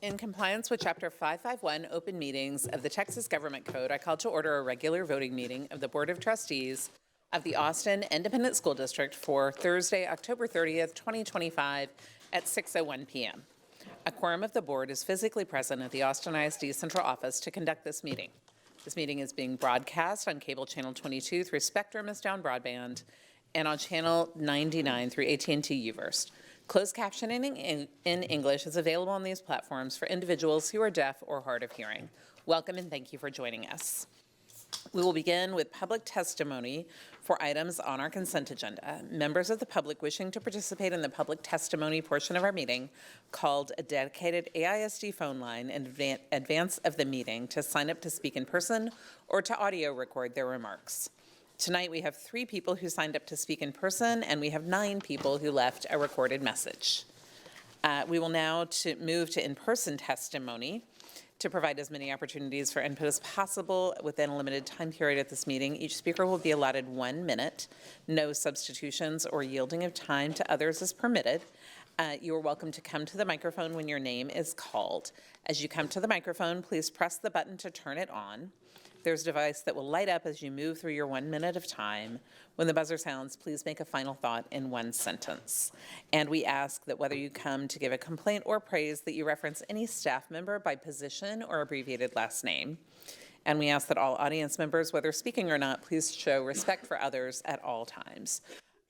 In compliance with Chapter 551 Open Meetings of the Texas Government Code, I call to order a regular voting meeting of the Board of Trustees of the Austin Independent School District for Thursday, October 30th, 2025 at 6:01 p.m. A quorum of the board is physically present at the Austin ISD Central Office to conduct this meeting. This meeting is being broadcast on cable channel 22 through Spectrum as down broadband and on channel 99 through AT&T Uverse. Closed captioning in English is available on these platforms for individuals who are deaf or hard of hearing. Welcome and thank you for joining us. We will begin with public testimony for items on our consent agenda. Members of the public wishing to participate in the public testimony portion of our meeting called a dedicated AISD phone line in advance of the meeting to sign up to speak in person or to audio record their remarks. Tonight we have 3 people who signed up to speak in person, and we have 9 people who left a recorded message. We will now move to in-person testimony to provide as many opportunities for input as possible within a limited time period at this meeting. Each speaker will be allotted 1 minute. No substitutions or yielding of time to others is permitted. You are welcome to come to the microphone when your name is called. As you come to the microphone, please press the button to turn it on. There's a device that will light up as you move through your 1 minute of time. When the buzzer sounds, please make a final thought in 1 sentence. And we ask that whether you come to give a complaint or praise, that you reference any staff member by position or abbreviated last name. And we ask that all audience members, whether speaking or not, please show respect for others at all times.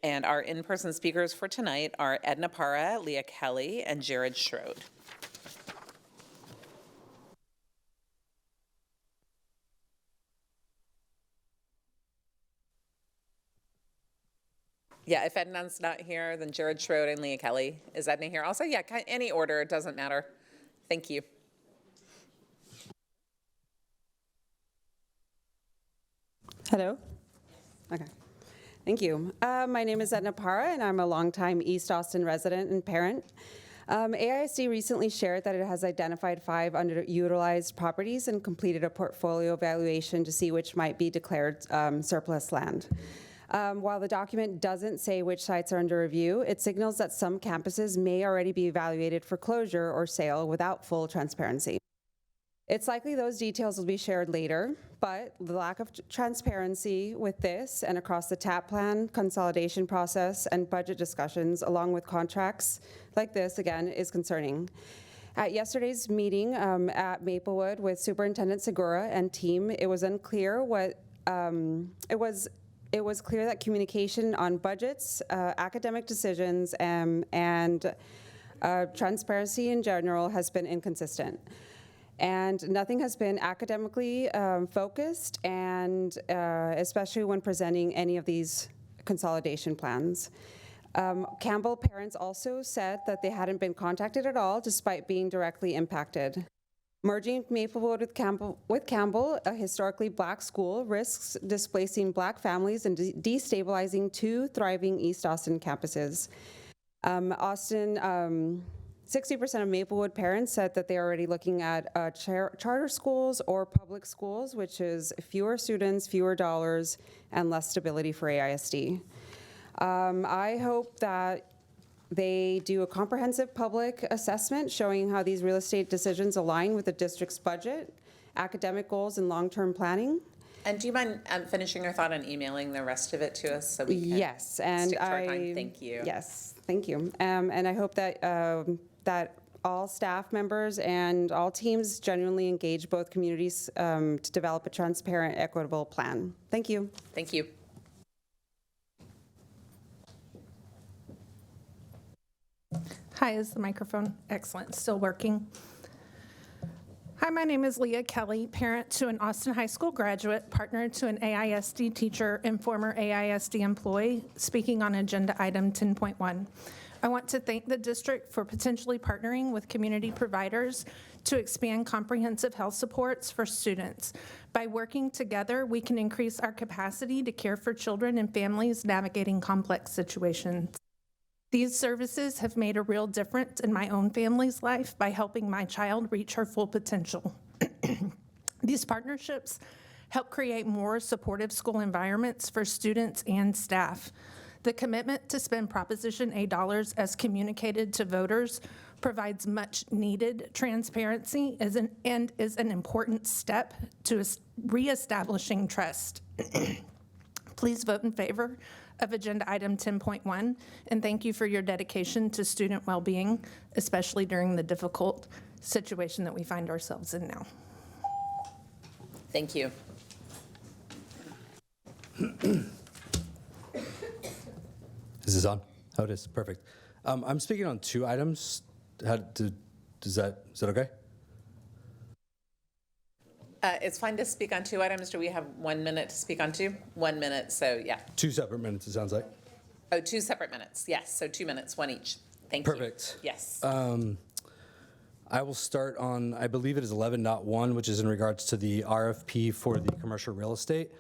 And our in-person speakers for tonight are Edna Parra, Leah Kelly, and Jared Schroed. Yeah, if Edna's not here, then Jared Schroed and Leah Kelly. Is Edna here? Also, yeah, any order, it doesn't matter. Thank you. Hello. Okay. Thank you. My name is Edna Parra, and I'm a longtime East Austin resident and parent. AISD recently shared that it has identified 5 underutilized properties and completed a portfolio evaluation to see which might be declared surplus land. While the document doesn't say which sites are under review, it signals that some campuses may already be evaluated for closure or sale without full transparency. It's likely those details will be shared later, but the lack of transparency with this and across the TAP plan, consolidation process, and budget discussions, along with contracts like this, again, is concerning. At yesterday's meeting at Maplewood with Superintendent Segura and team, it was unclear what it was clear that communication on budgets, academic decisions, and transparency in general has been inconsistent. And nothing has been academically focused, and especially when presenting any of these consolidation plans. Campbell parents also said that they hadn't been contacted at all despite being directly impacted. Merging Maplewood with Campbell, a historically Black school, risks displacing Black families and destabilizing 2 thriving East Austin campuses. 60% of Maplewood parents said that they're already looking at charter schools or public schools, which is fewer students, fewer dollars, and less stability for AISD. I hope that they do a comprehensive public assessment showing how these real estate decisions align with the district's budget, academic goals, and long-term planning. And do you mind finishing your thought and emailing the rest of it to us so we can yes, and stick to our time? Thank you. Yes, thank you. And I hope that that all staff members and all teams genuinely engage both communities to develop a transparent, equitable plan. Thank you. Thank you. Hi, is the microphone? Excellent, still working. Hi, my name is Leah Kelly, parent to an Austin High School graduate, partner to an AISD teacher, and former AISD employee, speaking on agenda item 10.1. I want to thank the district for potentially partnering with community providers to expand comprehensive health supports for students. By working together, we can increase our capacity to care for children and families navigating complex situations. These services have made a real difference in my own family's life by helping my child reach her full potential. These partnerships help create more supportive school environments for students and staff. The commitment to spend Proposition A dollars as communicated to voters provides much needed transparency and is an important step to reestablishing trust. Please vote in favor of agenda item 10.1, and thank you for your dedication to student well-being, especially during the difficult situation that we find ourselves in now. Thank you. Is this on? Oh, it is. Perfect. I'm speaking on 2 items. Is that okay? It's fine to speak on 2 items. Do we have 1 minute to speak on 2? 1 minute, so yeah. 2 separate minutes, it sounds like. Oh, 2 separate minutes. Yes, so 2 minutes, 1 each. Thank you. Perfect. Yes. I will start on, I believe it is 11.1, which is in regards to the RFP for the commercial real estate.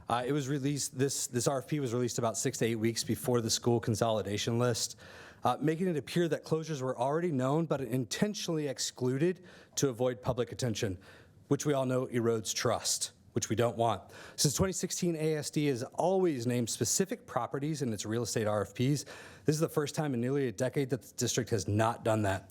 It was released, this RFP was released about 6 to 8 weeks before the school consolidation list, making it appear that closures were already known but intentionally excluded to avoid public attention, which we all know erodes trust, which we don't want. Since 2016, AISD has always named specific properties in its real estate RFPs. This is the first time in nearly a decade that the district has not done that.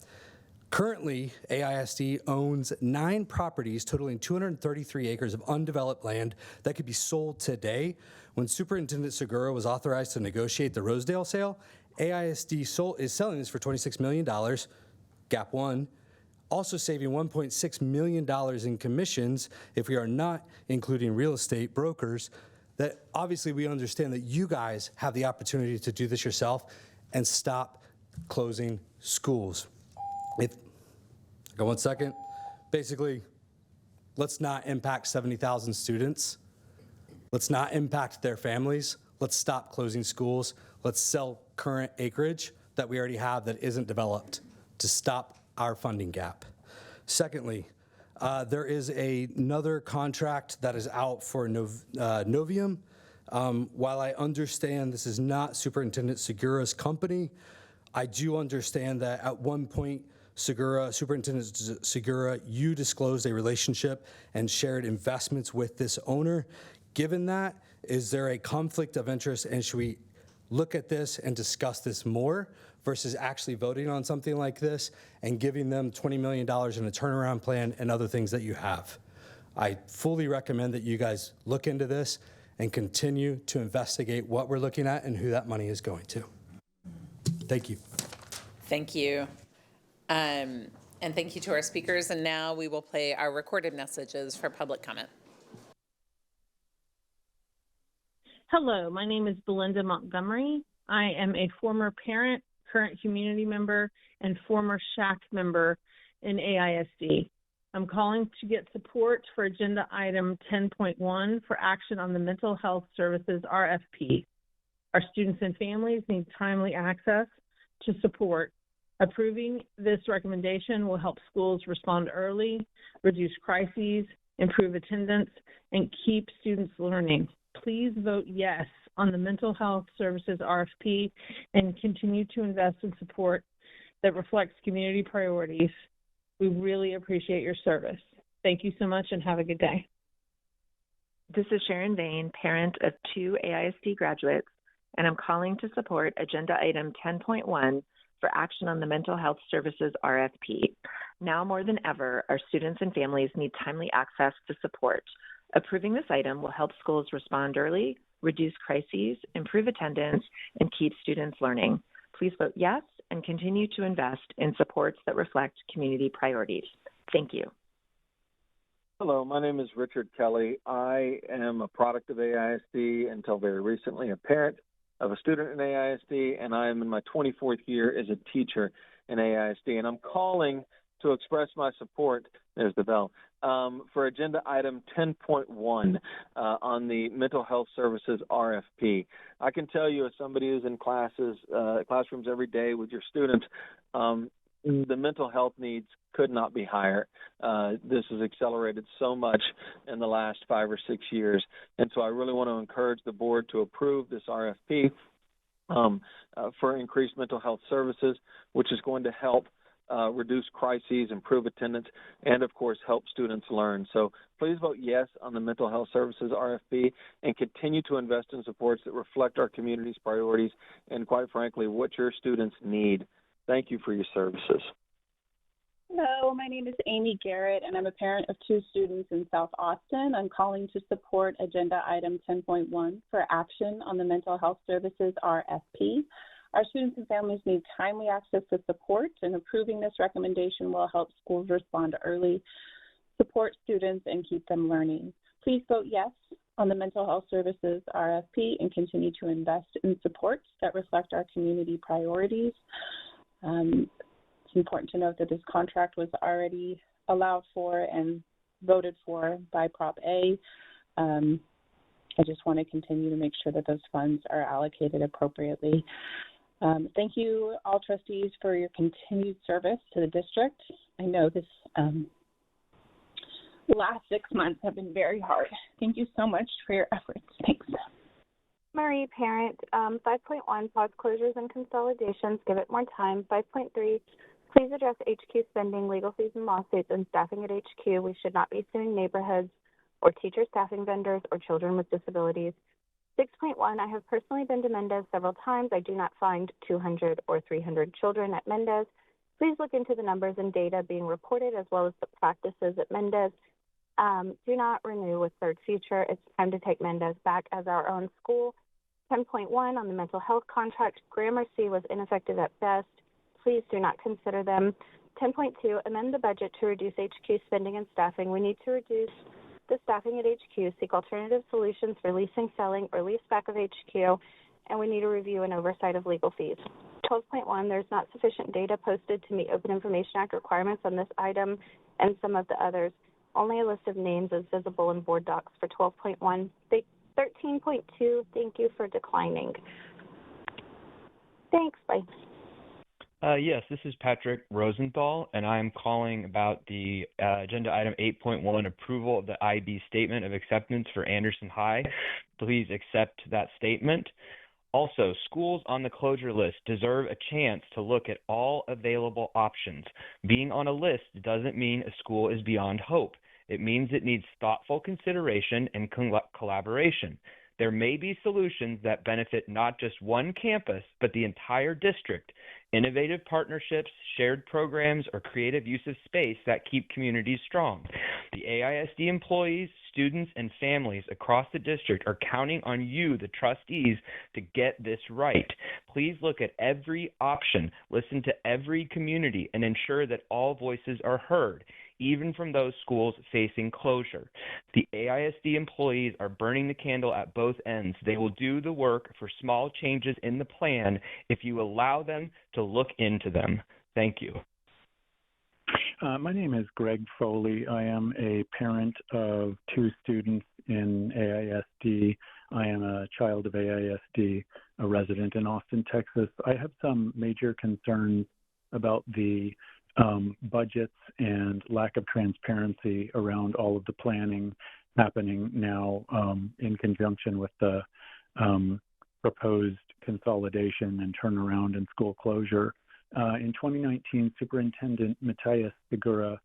Currently, AISD owns 9 properties totaling 233 acres of undeveloped land that could be sold today. When Superintendent Segura was authorized to negotiate the Rosedale sale, AISD is selling this for $26 million, gap 1, also saving $1.6 million in commissions if we are not including real estate brokers. That obviously we understand that you guys have the opportunity to do this yourself and stop closing schools. Got 1 second. Basically, let's not impact 70,000 students. Let's not impact their families. Let's stop closing schools. Let's sell current acreage that we already have that isn't developed to stop our funding gap. Secondly, there is another contract that is out for Novium. While I understand this is not Superintendent Segura's company, I do understand that at one point, Superintendent Segura, you disclosed a relationship and shared investments with this owner. Given that, is there a conflict of interest, and should we look at this and discuss this more versus actually voting on something like this and giving them $20 million in a turnaround plan and other things that you have? I fully recommend that you guys look into this and continue to investigate what we're looking at and who that money is going to. Thank you. Thank you. And thank you to our speakers. And now we will play our recorded messages for public comment. Hello, my name is Belinda Montgomery. I am a former parent, current community member, and former SHAC member in AISD. I'm calling to get support for agenda item 10.1 for action on the Mental Health Services RFP. Our students and families need timely access to support. Approving this recommendation will help schools respond early, reduce crises, improve attendance, and keep students learning. Please vote yes on the Mental Health Services RFP and continue to invest in support that reflects community priorities. We really appreciate your service. Thank you so much and have a good day. This is Sharon Vane, parent of 2 AISD graduates, and I'm calling to support agenda item 10.1 for action on the Mental Health Services RFP. Now more than ever, our students and families need timely access to support. Approving this item will help schools respond early, reduce crises, improve attendance, and keep students learning. Please vote yes and continue to invest in supports that reflect community priorities. Thank you. Hello, my name is Richard Kelly. I am a product of AISD, until very recently a parent of a student in AISD, and I am in my 24th year as a teacher in AISD. And I'm calling to express my support, there's the bell, for agenda item 10.1 on the Mental Health Services RFP. I can tell you, as somebody who's in classrooms every day with your students, the mental health needs could not be higher. This has accelerated so much in the last 5 or 6 years. And so I really want to encourage the board to approve this RFP for increased mental health services, which is going to help reduce crises, improve attendance, and, of course, help students learn. So please vote yes on the Mental Health Services RFP and continue to invest in supports that reflect our community's priorities and, quite frankly, what your students need. Thank you for your services. Hello, my name is Amy Garrett, and I'm a parent of 2 students in South Austin. I'm calling to support Agenda Item 10.1 for action on the Mental Health Services RFP. Our students and families need timely access to support, and approving this recommendation will help schools respond early, support students, and keep them learning. Please vote yes on the Mental Health Services RFP and continue to invest in supports that reflect our community priorities. It's important to note that this contract was already allowed for and voted for by Prop A. I just want to continue to make sure that those funds are allocated appropriately. Thank you, all trustees, for your continued service to the district. I know this last 6 months have been very hard. Thank you so much for your efforts. Thanks. Marie, parent. 5.1, pause closures and consolidations. Give it more time. 5.3, please address HQ spending, legal fees and lawsuits, and staffing at HQ. We should not be suing neighborhoods or teacher staffing vendors or children with disabilities. 6.1, I have personally been to Mendez several times. I do not find 200 or 300 children at Mendez. Please look into the numbers and data being reported as well as the practices at Mendez. Do not renew with Third Future. It's time to take Mendez back as our own school. 10.1 on the mental health contract, Gramercy was ineffective at best. Please do not consider them. 10.2, amend the budget to reduce HQ spending and staffing. We need to reduce the staffing at HQ, seek alternative solutions for leasing, selling, or lease back of HQ, and we need a review and oversight of legal fees. 12.1, there's not sufficient data posted to meet Open Information Act requirements on this item and some of the others. Only a list of names is visible in board docs for 12.1. 13.2, thank you for declining. Thanks, bye. Yes, this is Patrick Rosenthal, and I'm calling about the agenda item 8.1, approval of the IB statement of acceptance for Anderson High. Please accept that statement. Also, schools on the closure list deserve a chance to look at all available options. Being on a list doesn't mean a school is beyond hope. It means it needs thoughtful consideration and collaboration. There may be solutions that benefit not just one campus, but the entire district. Innovative partnerships, shared programs, or creative use of space that keep communities strong. The AISD employees, students, and families across the district are counting on you, the trustees, to get this right. Please look at every option, listen to every community, and ensure that all voices are heard, even from those schools facing closure. The AISD employees are burning the candle at both ends. They will do the work for small changes in the plan if you allow them to look into them. Thank you. My name is Greg Foley. I am a parent of 2 students in AISD. I am a child of AISD, a resident in Austin, Texas. I have some major concerns about the budgets and lack of transparency around all of the planning happening now in conjunction with the proposed consolidation and turnaround and school closure. In 2019, Superintendent Matthias Segura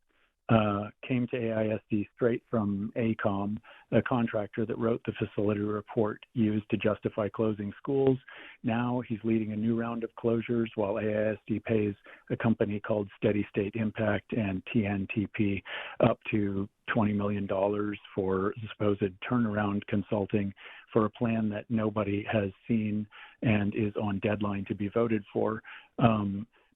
came to AISD straight from ACOM, a contractor that wrote the facility report used to justify closing schools. Now he's leading a new round of closures while AISD pays a company called Steady State Impact and TNTP up to $20 million for supposed turnaround consulting for a plan that nobody has seen and is on deadline to be voted for.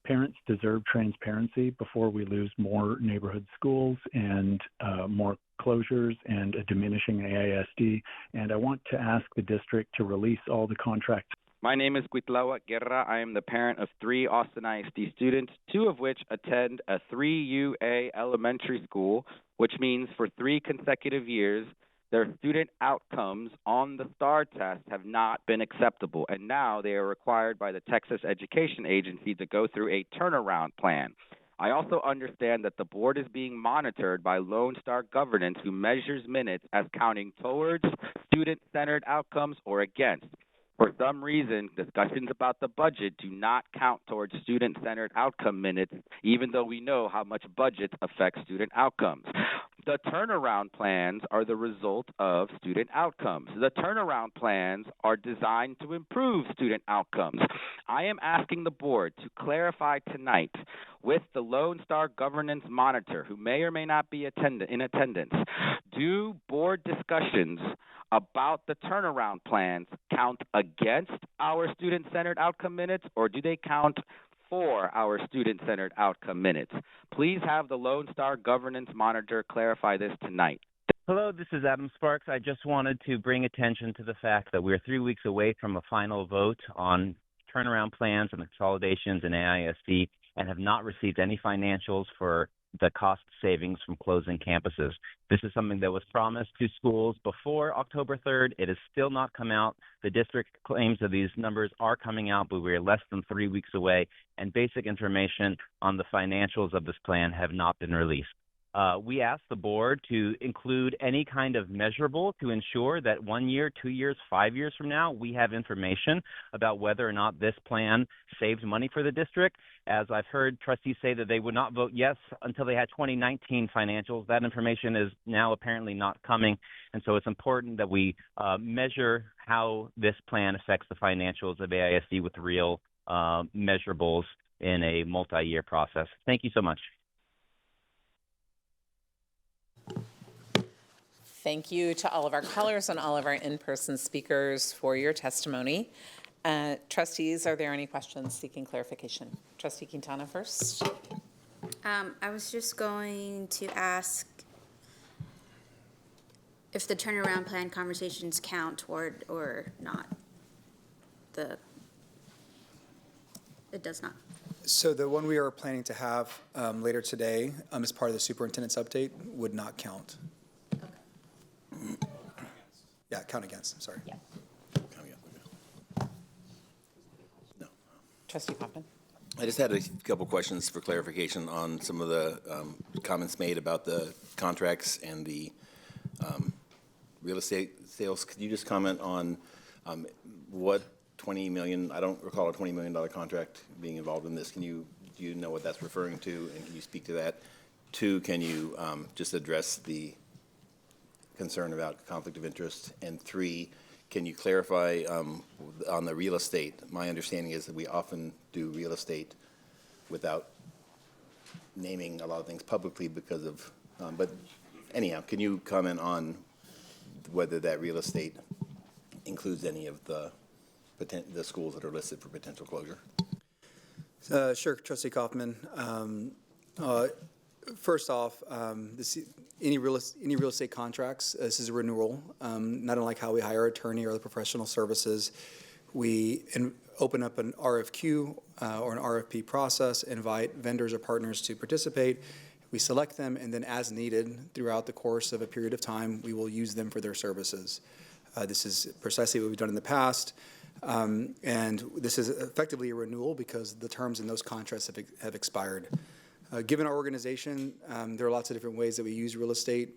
Parents deserve transparency before we lose more neighborhood schools and more closures and a diminishing AISD. And I want to ask the district to release all the contracts. My name is Cuitlahuac Guerra. I am the parent of 3 Austin ISD students, 2 of which attend a 3UA elementary school, which means for 3 consecutive years, their student outcomes on the STAR test have not been acceptable, and now they are required by the Texas Education Agency to go through a turnaround plan. I also understand that the board is being monitored by Lone Star Governance, who measures minutes as counting towards student-centered outcomes or against. For some reason, discussions about the budget do not count towards student-centered outcome minutes, even though we know how much budgets affect student outcomes. The turnaround plans are the result of student outcomes. The turnaround plans are designed to improve student outcomes. I am asking the board to clarify tonight with the Lone Star Governance Monitor, who may or may not be in attendance, do board discussions about the turnaround plans count against our student-centered outcome minutes, or do they count for our student-centered outcome minutes? Please have the Lone Star Governance Monitor clarify this tonight. Hello, this is Adam Sparks. I just wanted to bring attention to the fact that we're 3 weeks away from a final vote on turnaround plans and consolidations in AISD and have not received any financials for the cost savings from closing campuses. This is something that was promised to schools before October 3rd. It has still not come out. The district claims that these numbers are coming out, but we're less than 3 weeks away, and basic information on the financials of this plan have not been released. We asked the board to include any kind of measurable to ensure that 1 year, 2 years, 5 years from now, we have information about whether or not this plan saved money for the district. As I've heard trustees say that they would not vote yes until they had 2019 financials. That information is now apparently not coming. And so it's important that we measure how this plan affects the financials of AISD with real measurables in a multi-year process. Thank you so much. Thank you to all of our callers and all of our in-person speakers for your testimony. Trustees, are there any questions seeking clarification? Trustee Quintana first. I was just going to ask if the turnaround plan conversations count toward or not. It does not. So the one we are planning to have later today as part of the superintendent's update would not count. Yeah, count against, I'm sorry. Yeah. Count against. No. Trustee Kaufman. I just had a couple questions for clarification on some of the comments made about the contracts and the real estate sales. Could you just comment on what 20 million, I don't recall a $20 million contract being involved in this. Do you know what that's referring to, and can you speak to that? Two, can you just address the concern about conflict of interest? And three, can you clarify on the real estate? My understanding is that we often do real estate without naming a lot of things publicly because of, but anyhow, can you comment on whether that real estate includes any of the schools that are listed for potential closure? Sure, Trustee Kaufman. First off, any real estate contracts, this is a renewal. Not unlike how we hire an attorney or other professional services, we open up an RFQ or an RFP process, invite vendors or partners to participate. We select them, and then as needed throughout the course of a period of time, we will use them for their services. This is precisely what we've done in the past. And this is effectively a renewal because the terms in those contracts have expired. Given our organization, there are lots of different ways that we use real estate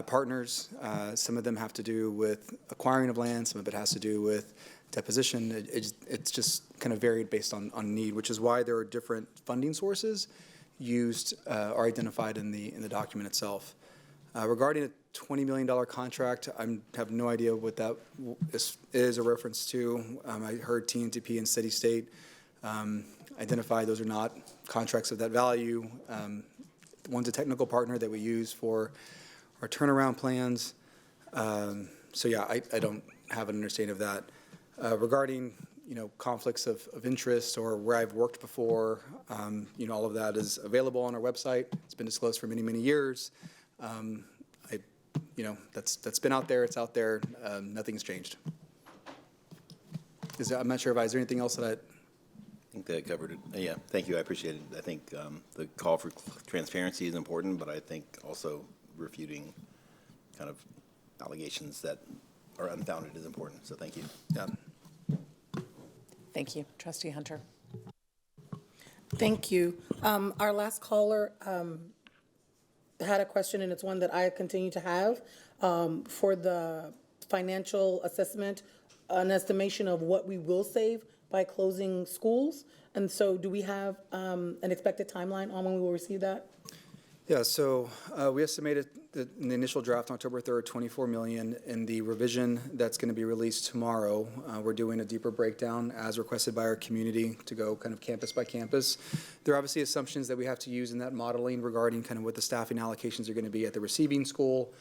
partners. Some of them have to do with acquiring of land. Some of it has to do with deposition. It's just kind of varied based on need, which is why there are different funding sources used or identified in the document itself. Regarding a $20 million contract, I have no idea what that is a reference to. I heard TNTP and City State identify those are not contracts of that value. One's a technical partner that we use for our turnaround plans. So yeah, I don't have an understanding of that. Regarding conflicts of interest or where I've worked before, all of that is available on our website. It's been disclosed for many, many years. That's been out there. It's out there. Nothing's changed. I'm not sure if is there anything else that I think that covered it. Yeah, thank you. I appreciate it. I think the call for transparency is important, but I think also refuting kind of allegations that are unfounded is important. So thank you. Yeah. Thank you. Trustee Hunter. Thank you. Our last caller had a question, and it's one that I continue to have for the financial assessment, an estimation of what we will save by closing schools. And so do we have an expected timeline on when we will receive that? Yeah, so we estimated that in the initial draft on October 3rd, 24 million. In the revision that's going to be released tomorrow, we're doing a deeper breakdown as requested by our community to go kind of campus by campus. There are obviously assumptions that we have to use in that modeling regarding kind of what the staffing allocations are going to be at the receiving school.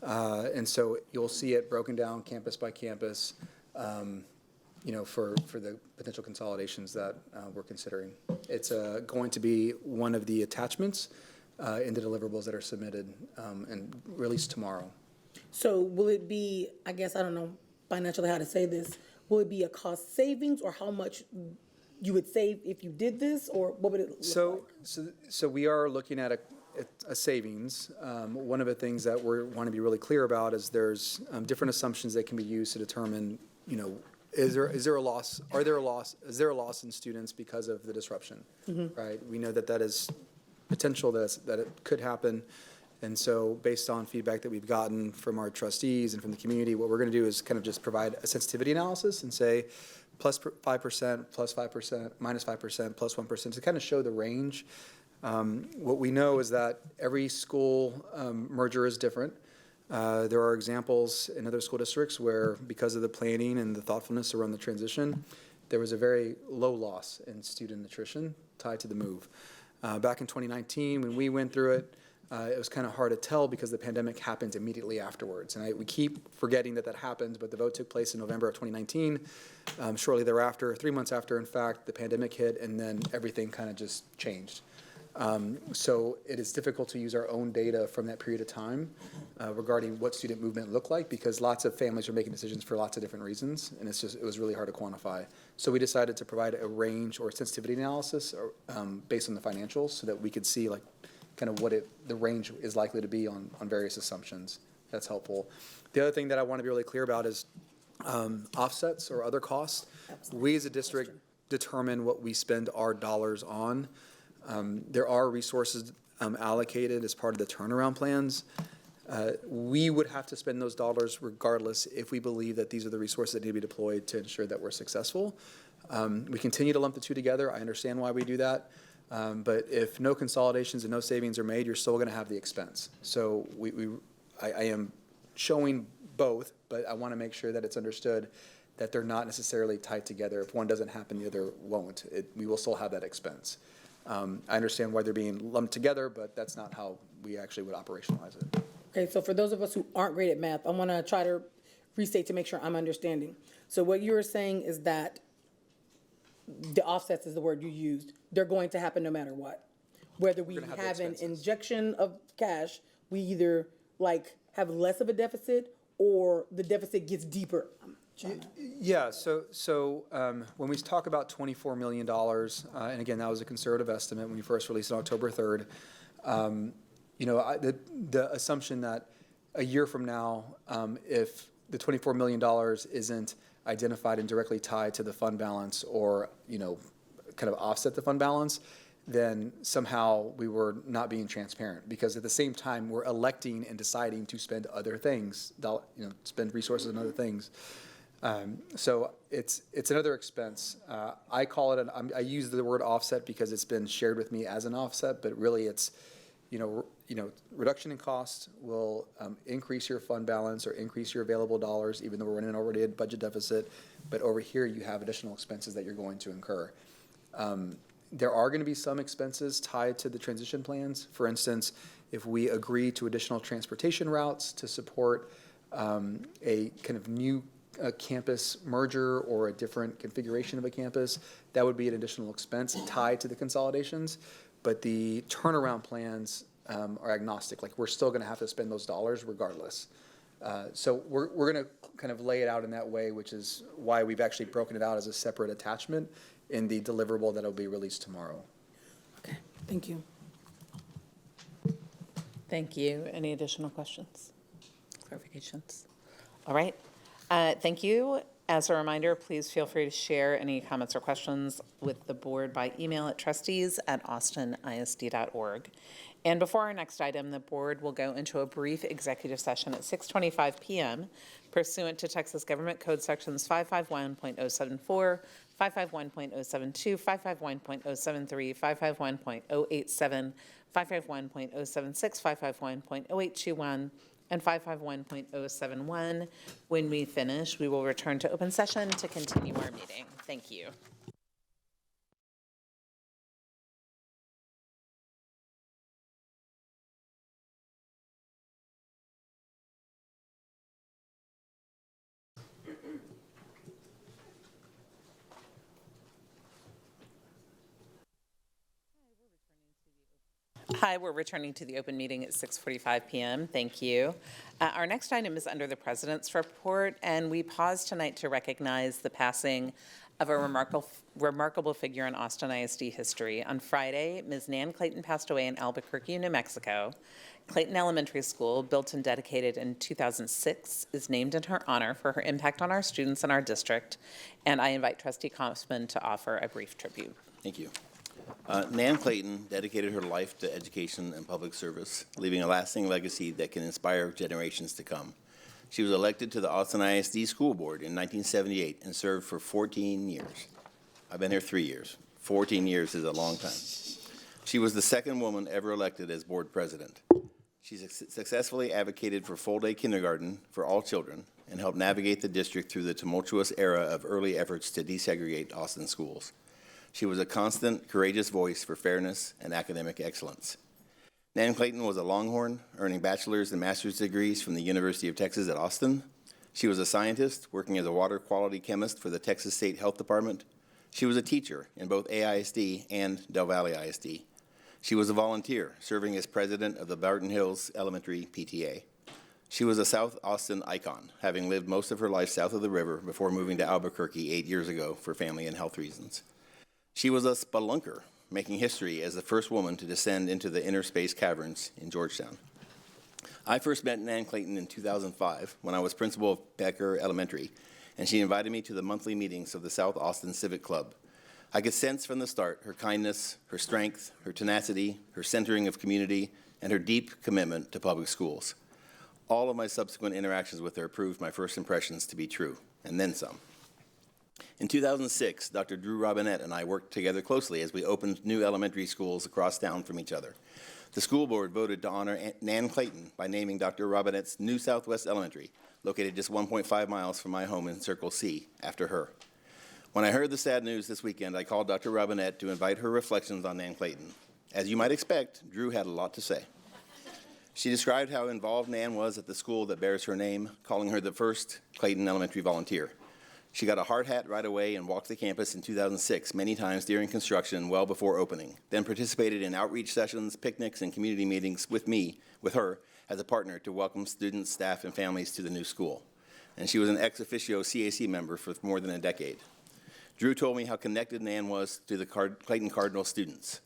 And so you'll see it broken down campus by campus, for the potential consolidations that we're considering. It's going to be one of the attachments in the deliverables that are submitted and released tomorrow. So will it be, I guess, I don't know financially how to say this, will it be a cost savings or how much you would save if you did this, or what would it look like? So we are looking at a savings. One of the things that we want to be really clear about is there's different assumptions that can be used to determine, is there a loss in students because of the disruption, right? We know that is potential that it could happen. And so based on feedback that we've gotten from our trustees and from the community, what we're going to do is kind of just provide a sensitivity analysis and say plus 5%, plus 5%, minus 5%, plus 1% to kind of show the range. What we know is that every school merger is different. There are examples in other school districts where, because of the planning and the thoughtfulness around the transition, there was a very low loss in student attrition tied to the move. Back in 2019, when we went through it, it was kind of hard to tell because the pandemic happened immediately afterwards. And we keep forgetting that happened, but the vote took place in November of 2019. Shortly thereafter, 3 months after, in fact, the pandemic hit, and then everything kind of just changed. So it is difficult to use our own data from that period of time regarding what student movement looked like, because lots of families are making decisions for lots of different reasons, and it was really hard to quantify. So we decided to provide a range or sensitivity analysis based on the financials so that we could see kind of the range is likely to be on various assumptions. That's helpful. The other thing that I want to be really clear about is offsets or other costs. We as a district determine what we spend our dollars on. There are resources allocated as part of the turnaround plans. We would have to spend those dollars regardless if we believe that these are the resources that need to be deployed to ensure that we're successful. We continue to lump the two together. I understand why we do that. But if no consolidations and no savings are made, you're still going to have the expense. So I am showing both, but I want to make sure that it's understood that they're not necessarily tied together. If one doesn't happen, the other won't. We will still have that expense. I understand why they're being lumped together, but that's not how we actually would operationalize it. Okay, so for those of us who aren't great at math, I want to try to restate to make sure I'm understanding. So what you were saying is that the offsets is the word you used. They're going to happen no matter what. Whether we have an injection of cash, we either have less of a deficit or the deficit gets deeper. Yeah, so when we talk about $24 million, and again, that was a conservative estimate when we first released it on October 3rd, the assumption that a year from now, if the $24 million isn't identified and directly tied to the fund balance or, kind of offset the fund balance, then somehow we were not being transparent, because at the same time, we're electing and deciding to spend other things, spend resources on other things. So it's another expense. I call it I use the word offset because it's been shared with me as an offset, but really it's, reduction in cost will increase your fund balance or increase your available dollars, even though we're in an already budget deficit. But over here, you have additional expenses that you're going to incur. There are going to be some expenses tied to the transition plans. For instance, if we agree to additional transportation routes to support a kind of new campus merger or a different configuration of a campus, that would be an additional expense tied to the consolidations. But the turnaround plans are agnostic. We're still going to have to spend those dollars regardless. So we're going to kind of lay it out in that way, which is why we've actually broken it out as a separate attachment in the deliverable that will be released tomorrow. Okay, thank you. Thank you. Any additional questions, clarifications? All right. Thank you. As a reminder, please feel free to share any comments or questions with the board by email at trustees@austinisd.org. And before our next item, the board will go into a brief executive session at 6:25 p.m. pursuant to Texas Government Code Sections 551.074, 551.072, 551.073, 551.087, 551.076, 551.0821, and 551.071. When we finish, we will return to open session to continue our meeting. Thank you. Hi, we're returning to the open meeting at 6:45 p.m. Thank you. Our next item is under the President's report, and we pause tonight to recognize the passing of a remarkable figure in Austin ISD history. On Friday, Ms. Nan Clayton passed away in Albuquerque, New Mexico. Clayton Elementary School, built and dedicated in 2006, is named in her honor for her impact on our students and our district, and I invite Trustee Kaufman to offer a brief tribute. Thank you. Nan Clayton dedicated her life to education and public service, leaving a lasting legacy that can inspire generations to come. She was elected to the Austin ISD School Board in 1978 and served for 14 years. I've been here 3 years. 14 years is a long time. She was the second woman ever elected as board president. She successfully advocated for full-day kindergarten for all children and helped navigate the district through the tumultuous era of early efforts to desegregate Austin schools. She was a constant, courageous voice for fairness and academic excellence. Nan Clayton was a Longhorn, earning bachelor's and master's degrees from the University of Texas at Austin. She was a scientist, working as a water quality chemist for the Texas State Health Department. She was a teacher in both AISD and Del Valle ISD. She was a volunteer, serving as president of the Barton Hills Elementary PTA. She was a South Austin icon, having lived most of her life south of the river before moving to Albuquerque 8 years ago for family and health reasons. She was a spelunker, making history as the first woman to descend into the inner space caverns in Georgetown. I first met Nan Clayton in 2005 when I was principal of Becker Elementary, and she invited me to the monthly meetings of the South Austin Civic Club. I could sense from the start her kindness, her strength, her tenacity, her centering of community, and her deep commitment to public schools. All of my subsequent interactions with her proved my first impressions to be true, and then some. In 2006, Dr. Drew Robinette and I worked together closely as we opened new elementary schools across town from each other. The school board voted to honor Nan Clayton by naming Dr. Robinette's New Southwest Elementary, located just 1.5 miles from my home in Circle C, after her. When I heard the sad news this weekend, I called Dr. Robinette to invite her reflections on Nan Clayton. As you might expect, Drew had a lot to say. She described how involved Nan was at the school that bears her name, calling her the first Clayton Elementary volunteer. She got a hard hat right away and walked the campus in 2006 many times during construction well before opening, then participated in outreach sessions, picnics, and community meetings with her, as a partner to welcome students, staff, and families to the new school. And she was an ex officio CAC member for more than a decade. Drew told me how connected Nan was to the Clayton Cardinal students.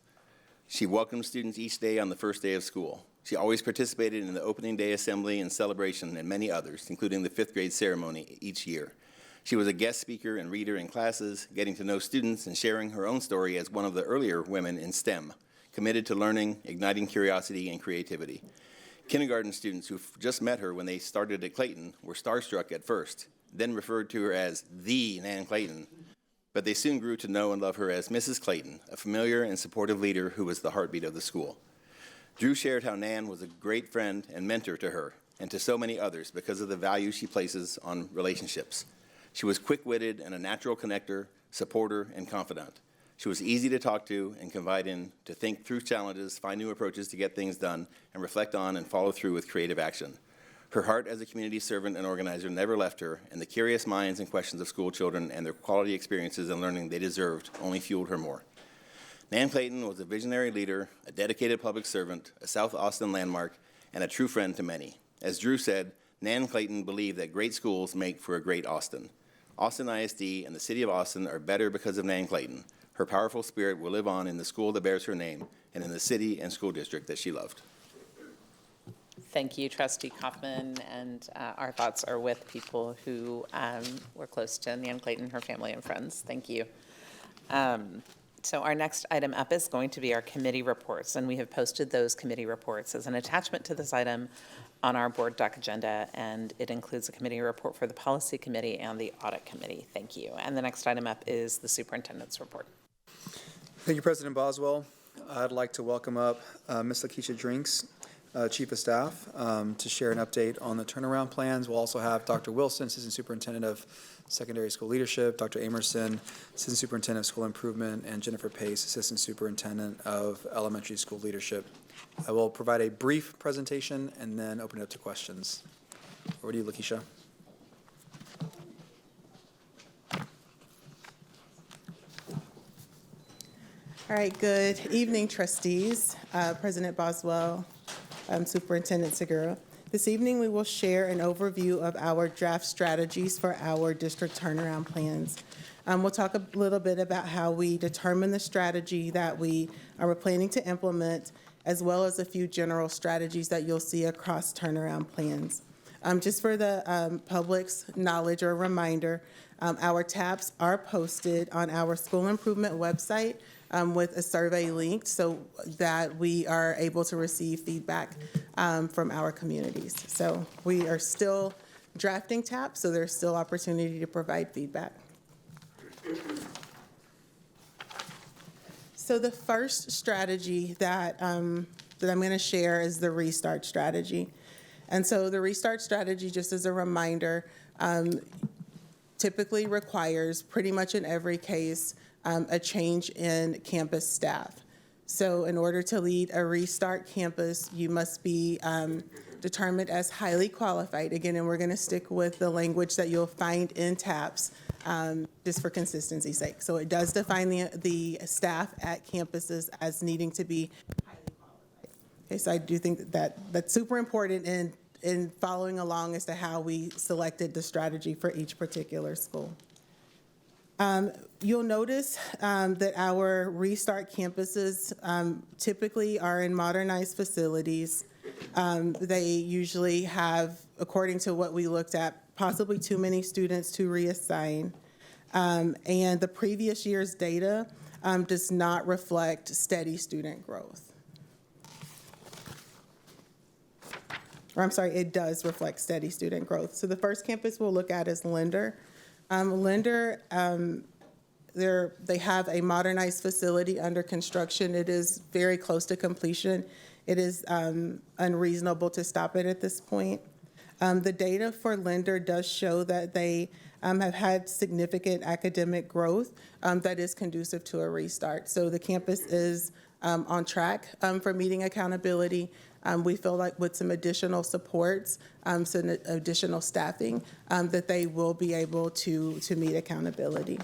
She welcomed students each day on the first day of school. She always participated in the opening day assembly and celebration and many others, including the 5th grade ceremony each year. She was a guest speaker and reader in classes, getting to know students and sharing her own story as one of the earlier women in STEM, committed to learning, igniting curiosity and creativity. Kindergarten students who just met her when they started at Clayton were starstruck at first, then referred to her as the Nan Clayton. But they soon grew to know and love her as Mrs. Clayton, a familiar and supportive leader who was the heartbeat of the school. Drew shared how Nan was a great friend and mentor to her and to so many others because of the value she places on relationships. She was quick-witted and a natural connector, supporter, and confidant. She was easy to talk to and confide in, to think through challenges, find new approaches to get things done, and reflect on and follow through with creative action. Her heart as a community servant and organizer never left her, and the curious minds and questions of school children and their quality experiences and learning they deserved only fueled her more. Nan Clayton was a visionary leader, a dedicated public servant, a South Austin landmark, and a true friend to many. As Drew said, Nan Clayton believed that great schools make for a great Austin. Austin ISD and the city of Austin are better because of Nan Clayton. Her powerful spirit will live on in the school that bears her name and in the city and school district that she loved. Thank you, Trustee Kaufman, and our thoughts are with people who were close to Nan Clayton, her family and friends. Thank you. So our next item up is going to be our committee reports, and we have posted those committee reports as an attachment to this item on our board doc agenda, and it includes a committee report for the policy committee and the audit committee. Thank you. And the next item up is the superintendent's report. Thank you, President Boswell. I'd like to welcome up Ms. Lakeisha Drinks, Chief of Staff, to share an update on the turnaround plans. We'll also have Dr. Wilson, Assistant Superintendent of Secondary School Leadership, Dr. Amerson, Assistant Superintendent of School Improvement, and Jennifer Pace, Assistant Superintendent of Elementary School Leadership. I will provide a brief presentation and then open it up to questions. Over to you, Lakeisha. All right, good evening, trustees, President Boswell, Superintendent Segura. This evening, we will share an overview of our draft strategies for our district turnaround plans. We'll talk a little bit about how we determine the strategy that we are planning to implement, as well as a few general strategies that you'll see across turnaround plans. Just for the public's knowledge or reminder, our tabs are posted on our school improvement website with a survey link so that we are able to receive feedback from our communities. So we are still drafting tabs, so there's still opportunity to provide feedback. So the first strategy that I'm going to share is the restart strategy. And so the restart strategy, just as a reminder, typically requires pretty much in every case a change in campus staff. So in order to lead a restart campus, you must be determined as highly qualified. Again, and we're going to stick with the language that you'll find in TAPS just for consistency's sake. So it does define the staff at campuses as needing to be highly qualified. Okay, so I do think that that's super important in following along as to how we selected the strategy for each particular school. You'll notice that our restart campuses typically are in modernized facilities. They usually have, according to what we looked at, possibly too many students to reassign. And the previous year's data does not reflect steady student growth. Or I'm sorry, it does reflect steady student growth. So the first campus we'll look at is Linder. Linder, they have a modernized facility under construction. It is very close to completion. It is unreasonable to stop it at this point. The data for Linder does show that they have had significant academic growth that is conducive to a restart. So the campus is on track for meeting accountability. We feel like with some additional supports, some additional staffing, that they will be able to meet accountability.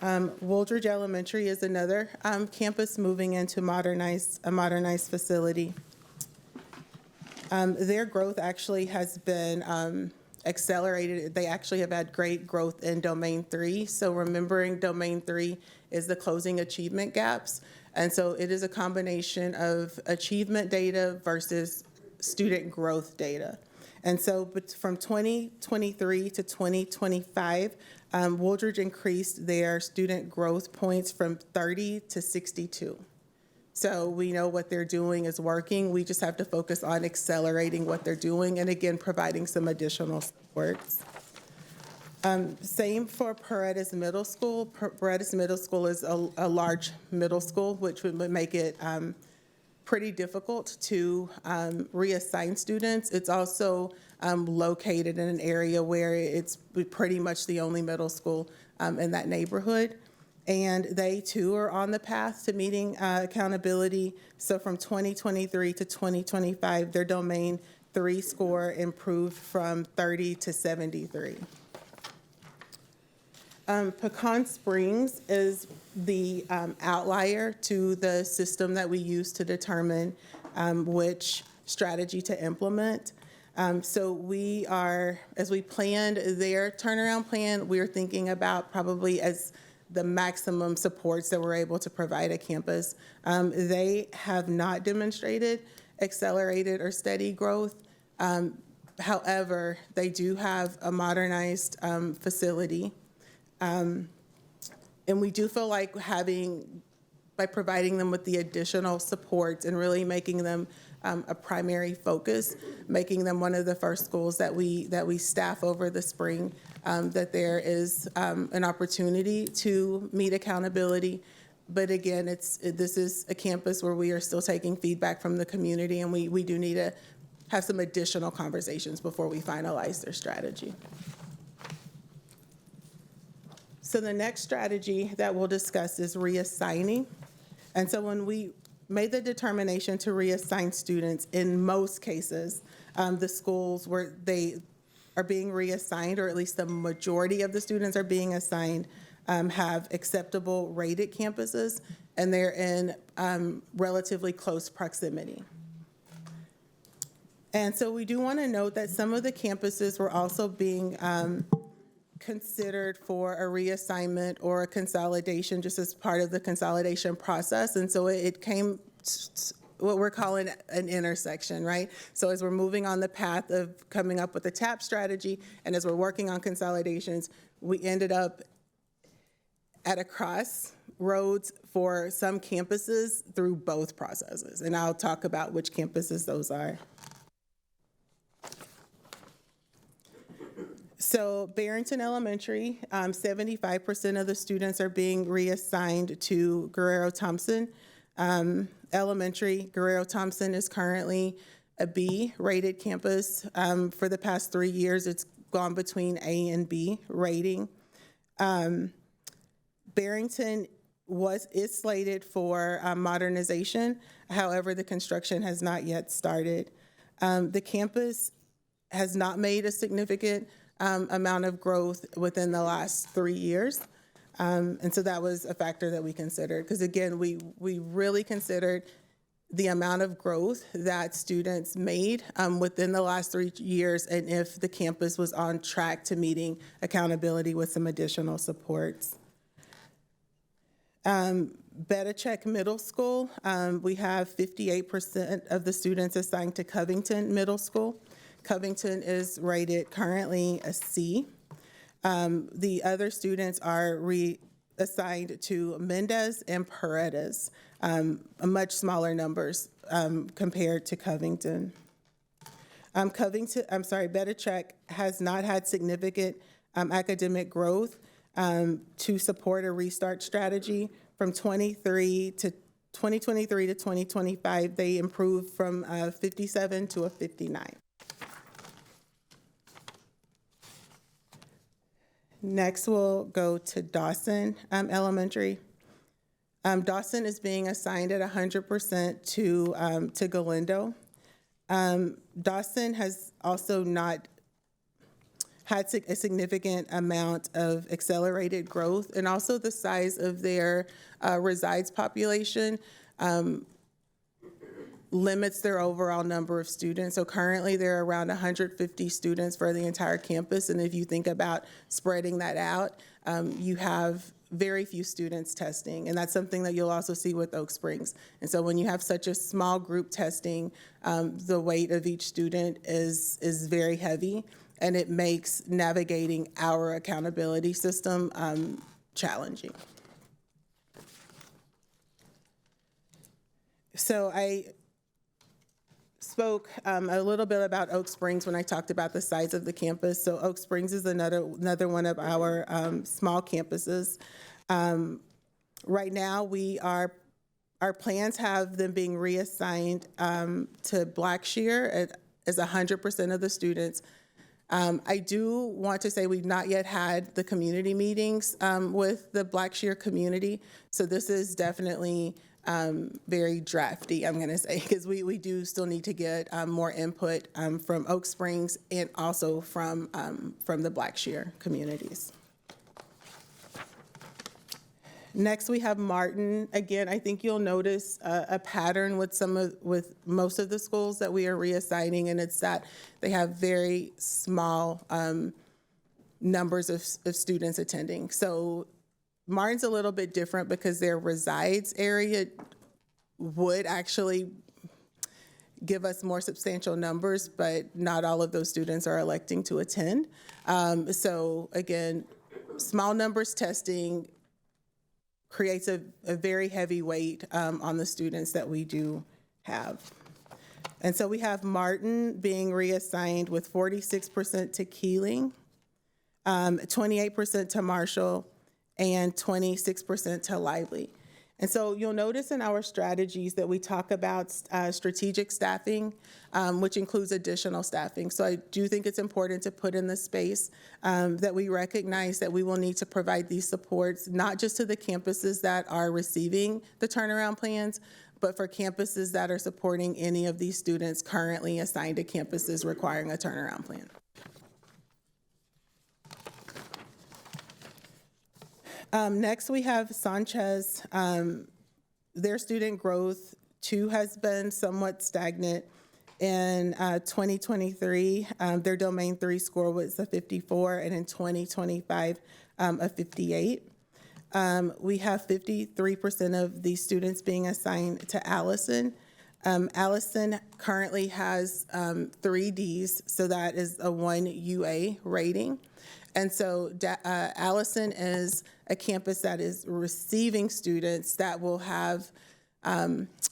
Wooldridge Elementary is another campus moving into a modernized facility. Their growth actually has been accelerated. They actually have had great growth in Domain 3. So remembering Domain 3 is the closing achievement gaps. And so it is a combination of achievement data versus student growth data. And so from 2023 to 2025, Wooldridge increased their student growth points from 30 to 62. So we know what they're doing is working. We just have to focus on accelerating what they're doing and, again, providing some additional supports. Same for Paredes Middle School. Paredes Middle School is a large middle school, which would make it pretty difficult to reassign students. It's also located in an area where it's pretty much the only middle school in that neighborhood. And they, too, are on the path to meeting accountability. So from 2023 to 2025, their Domain 3 score improved from 30 to 73. Pecan Springs is the outlier to the system that we use to determine which strategy to implement. So we are, as we planned their turnaround plan, we are thinking about probably as the maximum supports that we're able to provide a campus. They have not demonstrated accelerated or steady growth. However, they do have a modernized facility. And we do feel like by providing them with the additional supports and really making them a primary focus, making them one of the first schools that we staff over the spring, that there is an opportunity to meet accountability But again, this is a campus where we are still taking feedback from the community, and we do need to have some additional conversations before we finalize their strategy. So the next strategy that we'll discuss is reassigning. And so when we made the determination to reassign students, in most cases, the schools where they are being reassigned, or at least the majority of the students are being assigned, have acceptable rated campuses, and they're in relatively close proximity. And so we do want to note that some of the campuses were also being considered for a reassignment or a consolidation, just as part of the consolidation process. And so it came what we're calling an intersection, right? So as we're moving on the path of coming up with a TAP strategy, and as we're working on consolidations, we ended up at a crossroads for some campuses through both processes. And I'll talk about which campuses those are. So Barrington Elementary, 75% of the students are being reassigned to Guerrero-Thompson Elementary. Guerrero-Thompson is currently a B-rated campus. For the past 3 years, it's gone between A and B rating. Barrington is slated for modernization. However, the construction has not yet started. The campus has not made a significant amount of growth within the last 3 years. And so that was a factor that we considered, because again, we really considered the amount of growth that students made within the last 3 years, and if the campus was on track to meeting accountability with some additional supports. Betachek Middle School, we have 58% of the students assigned to Covington Middle School. Covington is rated currently a C. The other students are reassigned to Mendez and Paredes, much smaller numbers compared to Covington. Betachek has not had significant academic growth to support a restart strategy. From 2023 to 2025, they improved from 57 to a 59. Next, we'll go to Dawson Elementary. Dawson is being assigned at 100% to Galindo. Dawson has also not had a significant amount of accelerated growth, and also the size of their resides population limits their overall number of students. So currently there are around 150 students for the entire campus, and if you think about spreading that out, you have very few students testing, and that's something that you'll also see with Oak Springs. And so when you have such a small group testing, the weight of each student is very heavy, and it makes navigating our accountability system challenging. So I spoke a little bit about Oak Springs when I talked about the size of the campus. So Oak Springs is another one of our small campuses. Right now, our plans have them being reassigned to Blackshear as 100% of the students. I do want to say we've not yet had the community meetings with the Blackshear community. So this is definitely very drafty, I'm going to say, because we do still need to get more input from Oak Springs and also from the Blackshear communities. Next, we have Martin. Again, I think you'll notice a pattern with most of the schools that we are reassigning, and it's that they have very small numbers of students attending. So Martin's a little bit different because their resides area would actually give us more substantial numbers, but not all of those students are electing to attend. So again, small numbers testing creates a very heavy weight on the students that we do have. And so we have Martin being reassigned with 46% to Keeling, 28% to Marshall, and 26% to Lively. And so you'll notice in our strategies that we talk about strategic staffing, which includes additional staffing. So I do think it's important to put in the space that we recognize that we will need to provide these supports, not just to the campuses that are receiving the turnaround plans, but for campuses that are supporting any of these students currently assigned to campuses requiring a turnaround plan. Next, we have Sanchez. Their student growth, too, has been somewhat stagnant. In 2023, their Domain 3 score was a 54, and in 2025, a 58. We have 53% of these students being assigned to Allison. Allison currently has 3 Ds, so that is a 1 UA rating. And so Allison is a campus that is receiving students that will have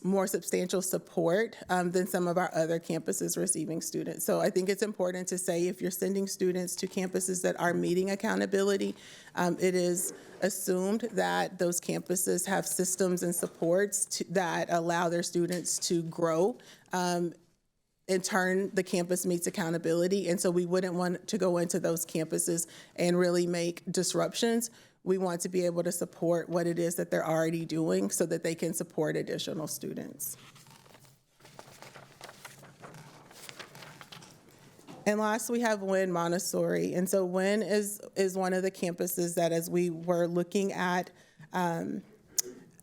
more substantial support than some of our other campuses receiving students. So I think it's important to say if you're sending students to campuses that are meeting accountability, it is assumed that those campuses have systems and supports that allow their students to grow. In turn, the campus meets accountability, and so we wouldn't want to go into those campuses and really make disruptions. We want to be able to support what it is that they're already doing so that they can support additional students. And last, we have Wynn Montessori. And so Wynn is one of the campuses that, as we were looking at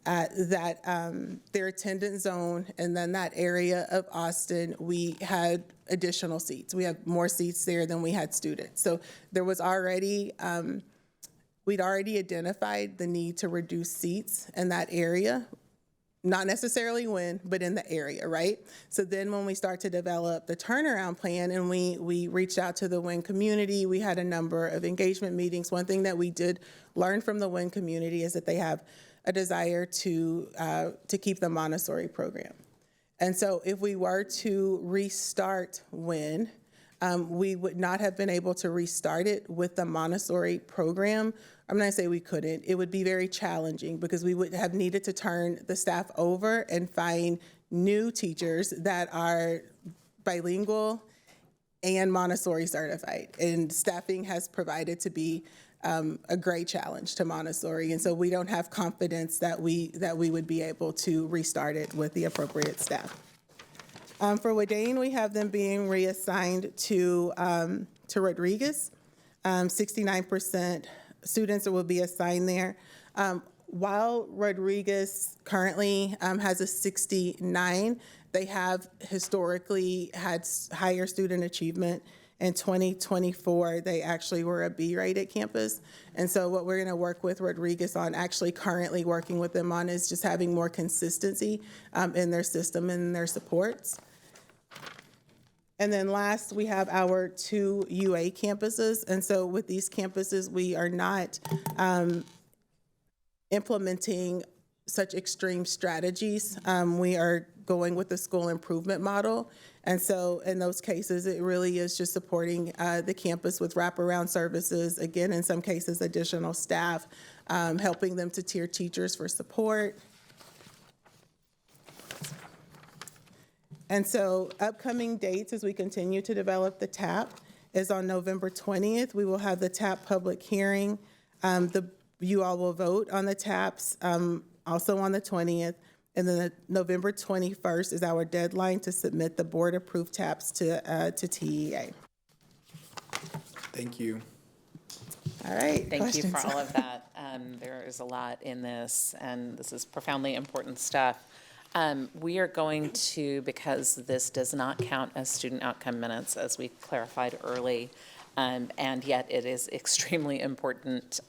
their attendance zone and then that area of Austin, we had additional seats. We have more seats there than we had students. So there was already, we'd already identified the need to reduce seats in that area. Not necessarily Wynn, but in the area, right? So then when we start to develop the turnaround plan and we reached out to the Wynn community, we had a number of engagement meetings. One thing that we did learn from the Wynn community is that they have a desire to keep the Montessori program. And so if we were to restart Wynn, we would not have been able to restart it with the Montessori program. I'm not gonna say we couldn't. It would be very challenging because we would have needed to turn the staff over and find new teachers that are bilingual and Montessori certified. And staffing has provided to be a great challenge to Montessori. And so we don't have confidence that we would be able to restart it with the appropriate staff. For Wadane, we have them being reassigned to Rodriguez. 69% students will be assigned there. While Rodriguez currently has a 69, they have historically had higher student achievement. In 2024, they actually were a B-rated campus. And so what we're gonna work with Rodriguez on, actually currently working with them on, is just having more consistency in their system and their supports. And then last, we have our 2 UA campuses. And so with these campuses, we are not implementing such extreme strategies. We are going with the school improvement model. And so in those cases, it really is just supporting the campus with wraparound services, again, in some cases, additional staff, helping them to tier teachers for support. And so upcoming dates as we continue to develop the TAP is on November 20th. We will have the TAP public hearing. You all will vote on the TAPs also on the 20th. And then November 21st is our deadline to submit the board-approved TAPs to TEA. Thank you. All right. Thank you for all of that. There is a lot in this, and this is profoundly important stuff. We are going to, because this does not count as student outcome minutes, as we clarified early, and yet it is extremely important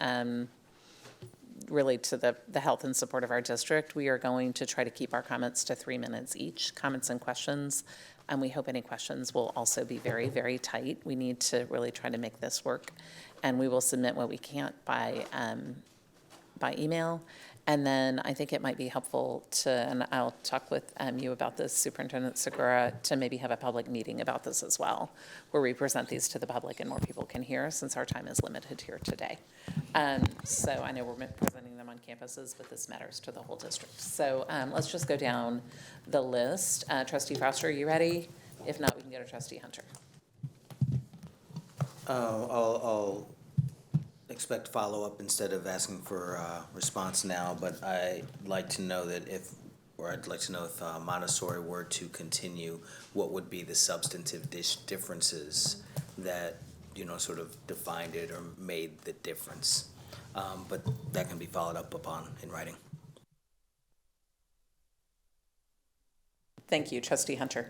really to the health and support of our district. We are going to try to keep our comments to 3 minutes each, comments and questions. And we hope any questions will also be very, very tight. We need to really try to make this work. And we will submit what we can't by email. And then I think it might be helpful to, and I'll talk with you about this, Superintendent Segura, to maybe have a public meeting about this as well, where we present these to the public and more people can hear, since our time is limited here today. So I know we're presenting them on campuses, but this matters to the whole district. So let's just go down the list. Trustee Foster, are you ready? If not, we can go to Trustee Hunter. I'll expect follow-up instead of asking for response now, but I'd like to know that if Montessori were to continue, what would be the substantive differences that, sort of defined it or made the difference? But that can be followed up upon in writing. Thank you. Trustee Hunter.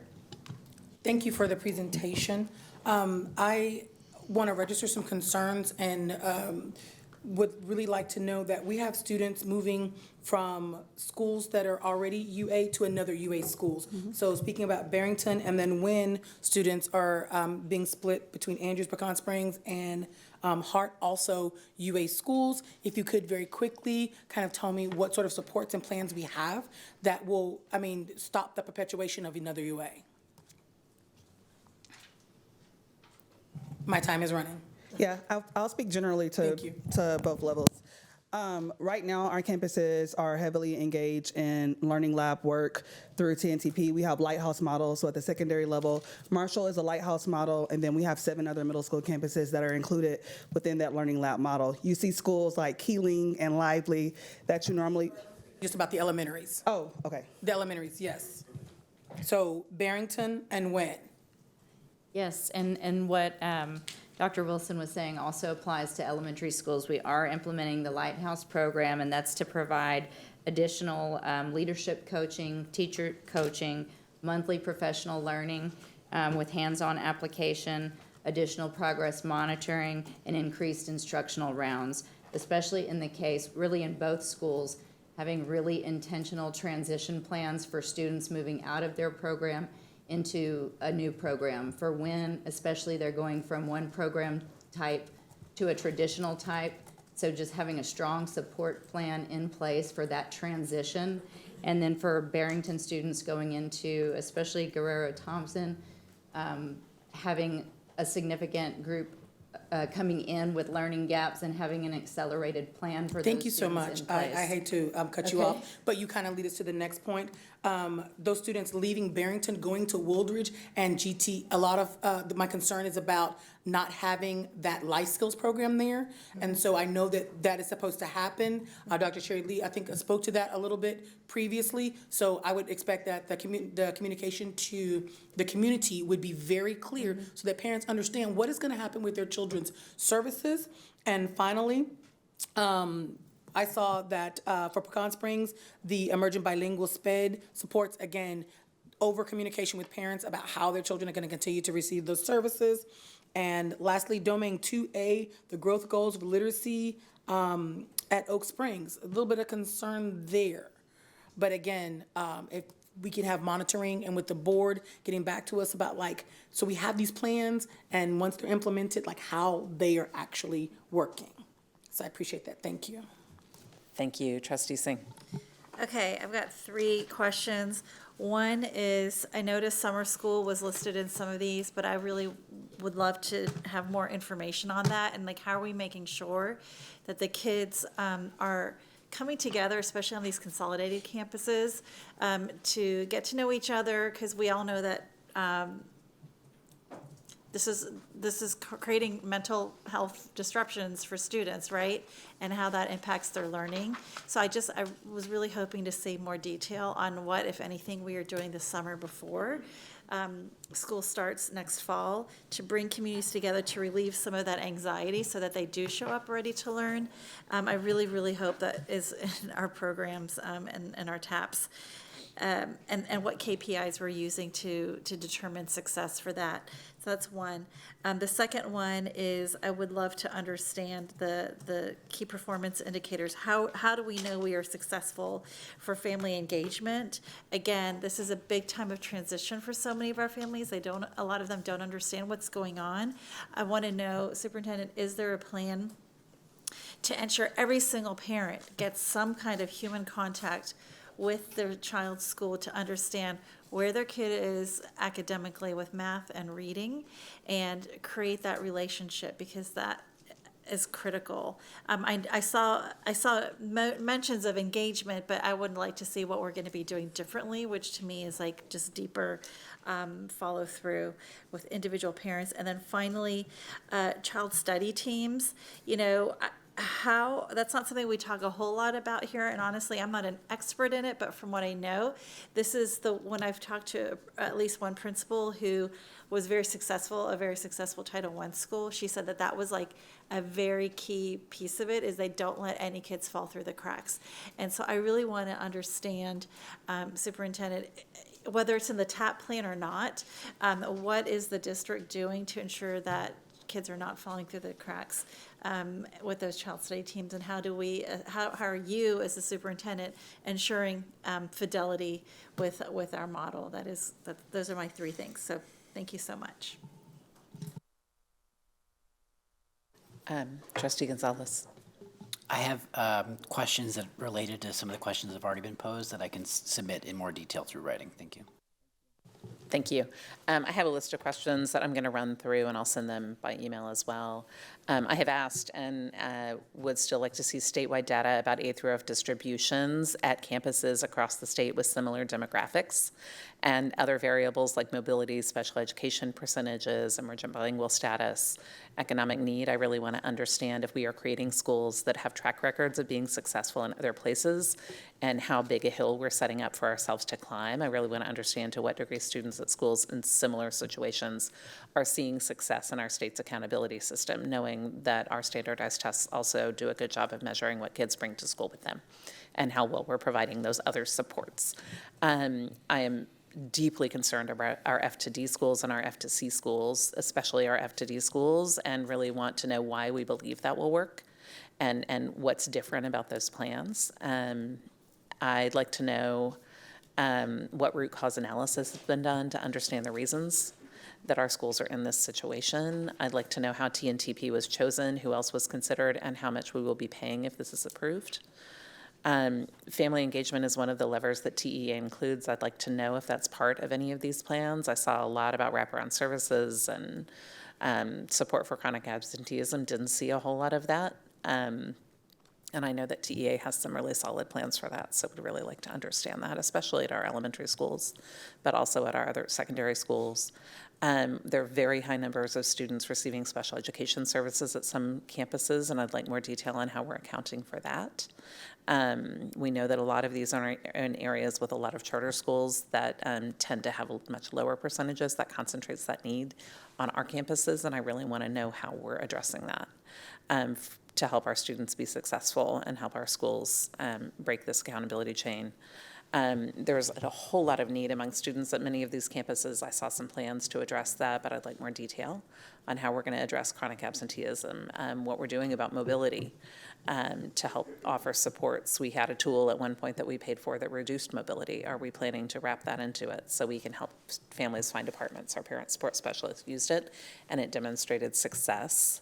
Thank you for the presentation. I want to register some concerns and would really like to know that we have students moving from schools that are already UA to another UA schools. So speaking about Barrington, and then when students are being split between Andrews, Pecan Springs, and Hart, also UA schools, if you could very quickly kind of tell me what sort of supports and plans we have that will, stop the perpetuation of another UA. My time is running. Yeah, I'll speak generally to both levels. Right now, our campuses are heavily engaged in learning lab work through TNTP. We have lighthouse models, so at the secondary level, Marshall is a lighthouse model, and then we have 7 other middle school campuses that are included within that learning lab model. You see schools like Keeling and Lively that you normally... Just about the elementaries. Oh, okay. The elementaries, yes. So Barrington and when? Yes, and what Dr. Wilson was saying also applies to elementary schools. We are implementing the Lighthouse program, and that's to provide additional leadership coaching, teacher coaching, monthly professional learning with hands-on application, additional progress monitoring, and increased instructional rounds, especially in the case, really in both schools, having really intentional transition plans for students moving out of their program into a new program for when, especially they're going from one program type to a traditional type. So just having a strong support plan in place for that transition. And then for Barrington students going into, especially Guerrero Thompson, having a significant group coming in with learning gaps and having an accelerated plan for Thank those you so much. students in place. I hate to cut you off, but you kind of lead us to the next point. Those students leaving Barrington, going to Wooldridge and GT, a lot of my concern is about not having that life skills program there. And so I know that that is supposed to happen. Dr. Sherry Lee, I think, spoke to that a little bit previously. So I would expect that the communication to the community would be very clear so that parents understand what is going to happen with their children's services. And finally, I saw that for Pecan Springs, the emergent bilingual SPED supports, again, over communication with parents about how their children are going to continue to receive those services. And lastly, Domain 2A, the growth goals of literacy at Oak Springs. A little bit of concern there. But again, if we can have monitoring and with the board getting back to us about so we have these plans and once they're implemented, how they are actually working. So I appreciate that. Thank you. Thank you. Trustee Singh. Okay, I've got 3 questions. One is, I noticed summer school was listed in some of these, but I really would love to have more information on that. And how are we making sure that the kids are coming together, especially on these consolidated campuses, to get to know each other? Because we all know that this is creating mental health disruptions for students, right? And how that impacts their learning. So I was really hoping to see more detail on what, if anything, we are doing this summer before school starts next fall to bring communities together to relieve some of that anxiety so that they do show up ready to learn. I really, really hope that is in our programs and our TAPs. And what KPIs we're using to determine success for that. So that's one. The second one is I would love to understand the key performance indicators. How do we know we are successful for family engagement? Again, this is a big time of transition for so many of our families. A lot of them don't understand what's going on. I want to know, Superintendent, is there a plan to ensure every single parent gets some kind of human contact with their child's school to understand where their kid is academically with math and reading, and create that relationship, because that is critical. I saw mentions of engagement, but I would like to see what we're going to be doing differently, which to me is like just deeper follow through with individual parents. And then finally, child study teams. You know, how that's not something we talk a whole lot about here, and honestly, I'm not an expert in it, but from what I know, this is the one I've talked to at least one principal who was very successful, a very successful Title I school. She said that that was like a very key piece of it, is they don't let any kids fall through the cracks. And so I really want to understand, Superintendent, whether it's in the TAP plan or not, what is the district doing to ensure that kids are not falling through the cracks with those child study teams, and how do we, how are you as the superintendent ensuring fidelity with our model? Those are my three things. So thank you so much. Trustee Gonzalez. I have questions that related to some of the questions that have already been posed that I can submit in more detail through writing. Thank you. Thank you. I have a list of questions that I'm going to run through, and I'll send them by email as well. I have asked and would still like to see statewide data about A through F distributions at campuses across the state with similar demographics, and other variables like mobility, special education percentages, emergent bilingual status, economic need. I really want to understand if we are creating schools that have track records of being successful in other places, and how big a hill we're setting up for ourselves to climb. I really want to understand to what degree students at schools in similar situations are seeing success in our state's accountability system, knowing that our standardized tests also do a good job of measuring what kids bring to school with them and how well we're providing those other supports. I am deeply concerned about our F to D schools and our F to C schools, especially our F to D schools, and really want to know why we believe that will work and what's different about those plans. I'd like to know what root cause analysis has been done to understand the reasons that our schools are in this situation. I'd like to know how TNTP was chosen, who else was considered, and how much we will be paying if this is approved. Family engagement is one of the levers that TEA includes. I'd like to know if that's part of any of these plans. I saw a lot about wraparound services and support for chronic absenteeism. Didn't see a whole lot of that. And I know that TEA has some really solid plans for that, so would really like to understand that, especially at our elementary schools, but also at our other secondary schools. There are very high numbers of students receiving special education services at some campuses, and I'd like more detail on how we're accounting for that. We know that a lot of these are in areas with a lot of charter schools that tend to have much lower percentages. That concentrates that need on our campuses, and I really want to know how we're addressing that to help our students be successful and help our schools break this accountability chain. There's a whole lot of need among students at many of these campuses. I saw some plans to address that, but I'd like more detail on how we're going to address chronic absenteeism, what we're doing about mobility to help offer supports. We had a tool at one point that we paid for that reduced mobility. Are we planning to wrap that into it so we can help families find apartments? Our parent support specialist used it, and it demonstrated success.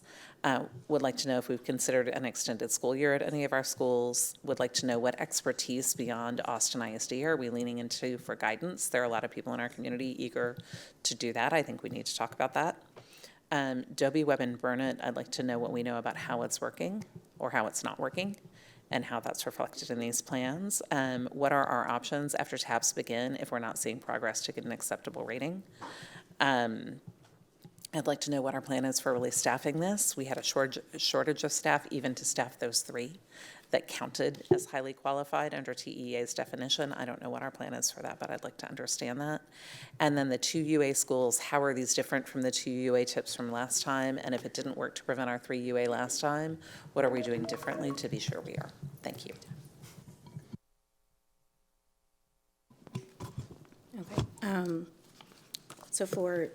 Would like to know if we've considered an extended school year at any of our schools. Would like to know what expertise beyond Austin ISD are we leaning into for guidance. There are a lot of people in our community eager to do that. I think we need to talk about that. Dobie, Webb, and Burnett, I'd like to know what we know about how it's working or how it's not working and how that's reflected in these plans. What are our options after TAPs begin if we're not seeing progress to get an acceptable rating? I'd like to know what our plan is for really staffing this. We had a shortage of staff, even to staff those three that counted as highly qualified under TEA's definition. I don't know what our plan is for that, but I'd like to understand that. And then the 2 UA schools, how are these different from the 2 UA tips from last time? And if it didn't work to prevent our 3 UA last time, what are we doing differently to be sure we are? Thank you. Okay. So for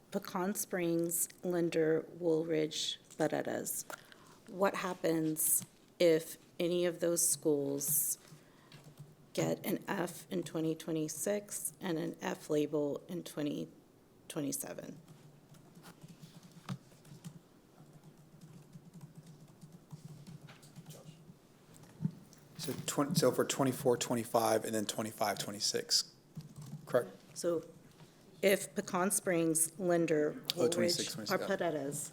Pecan Springs, Linder, Woolridge, Loretta's, what happens if any of those schools get an F in 2026 and an F label in 2027? So for 24, 25, and then 25, 26, correct? So if Pecan Springs, Linder, Woolridge, 26, 26, yeah. Arpadatas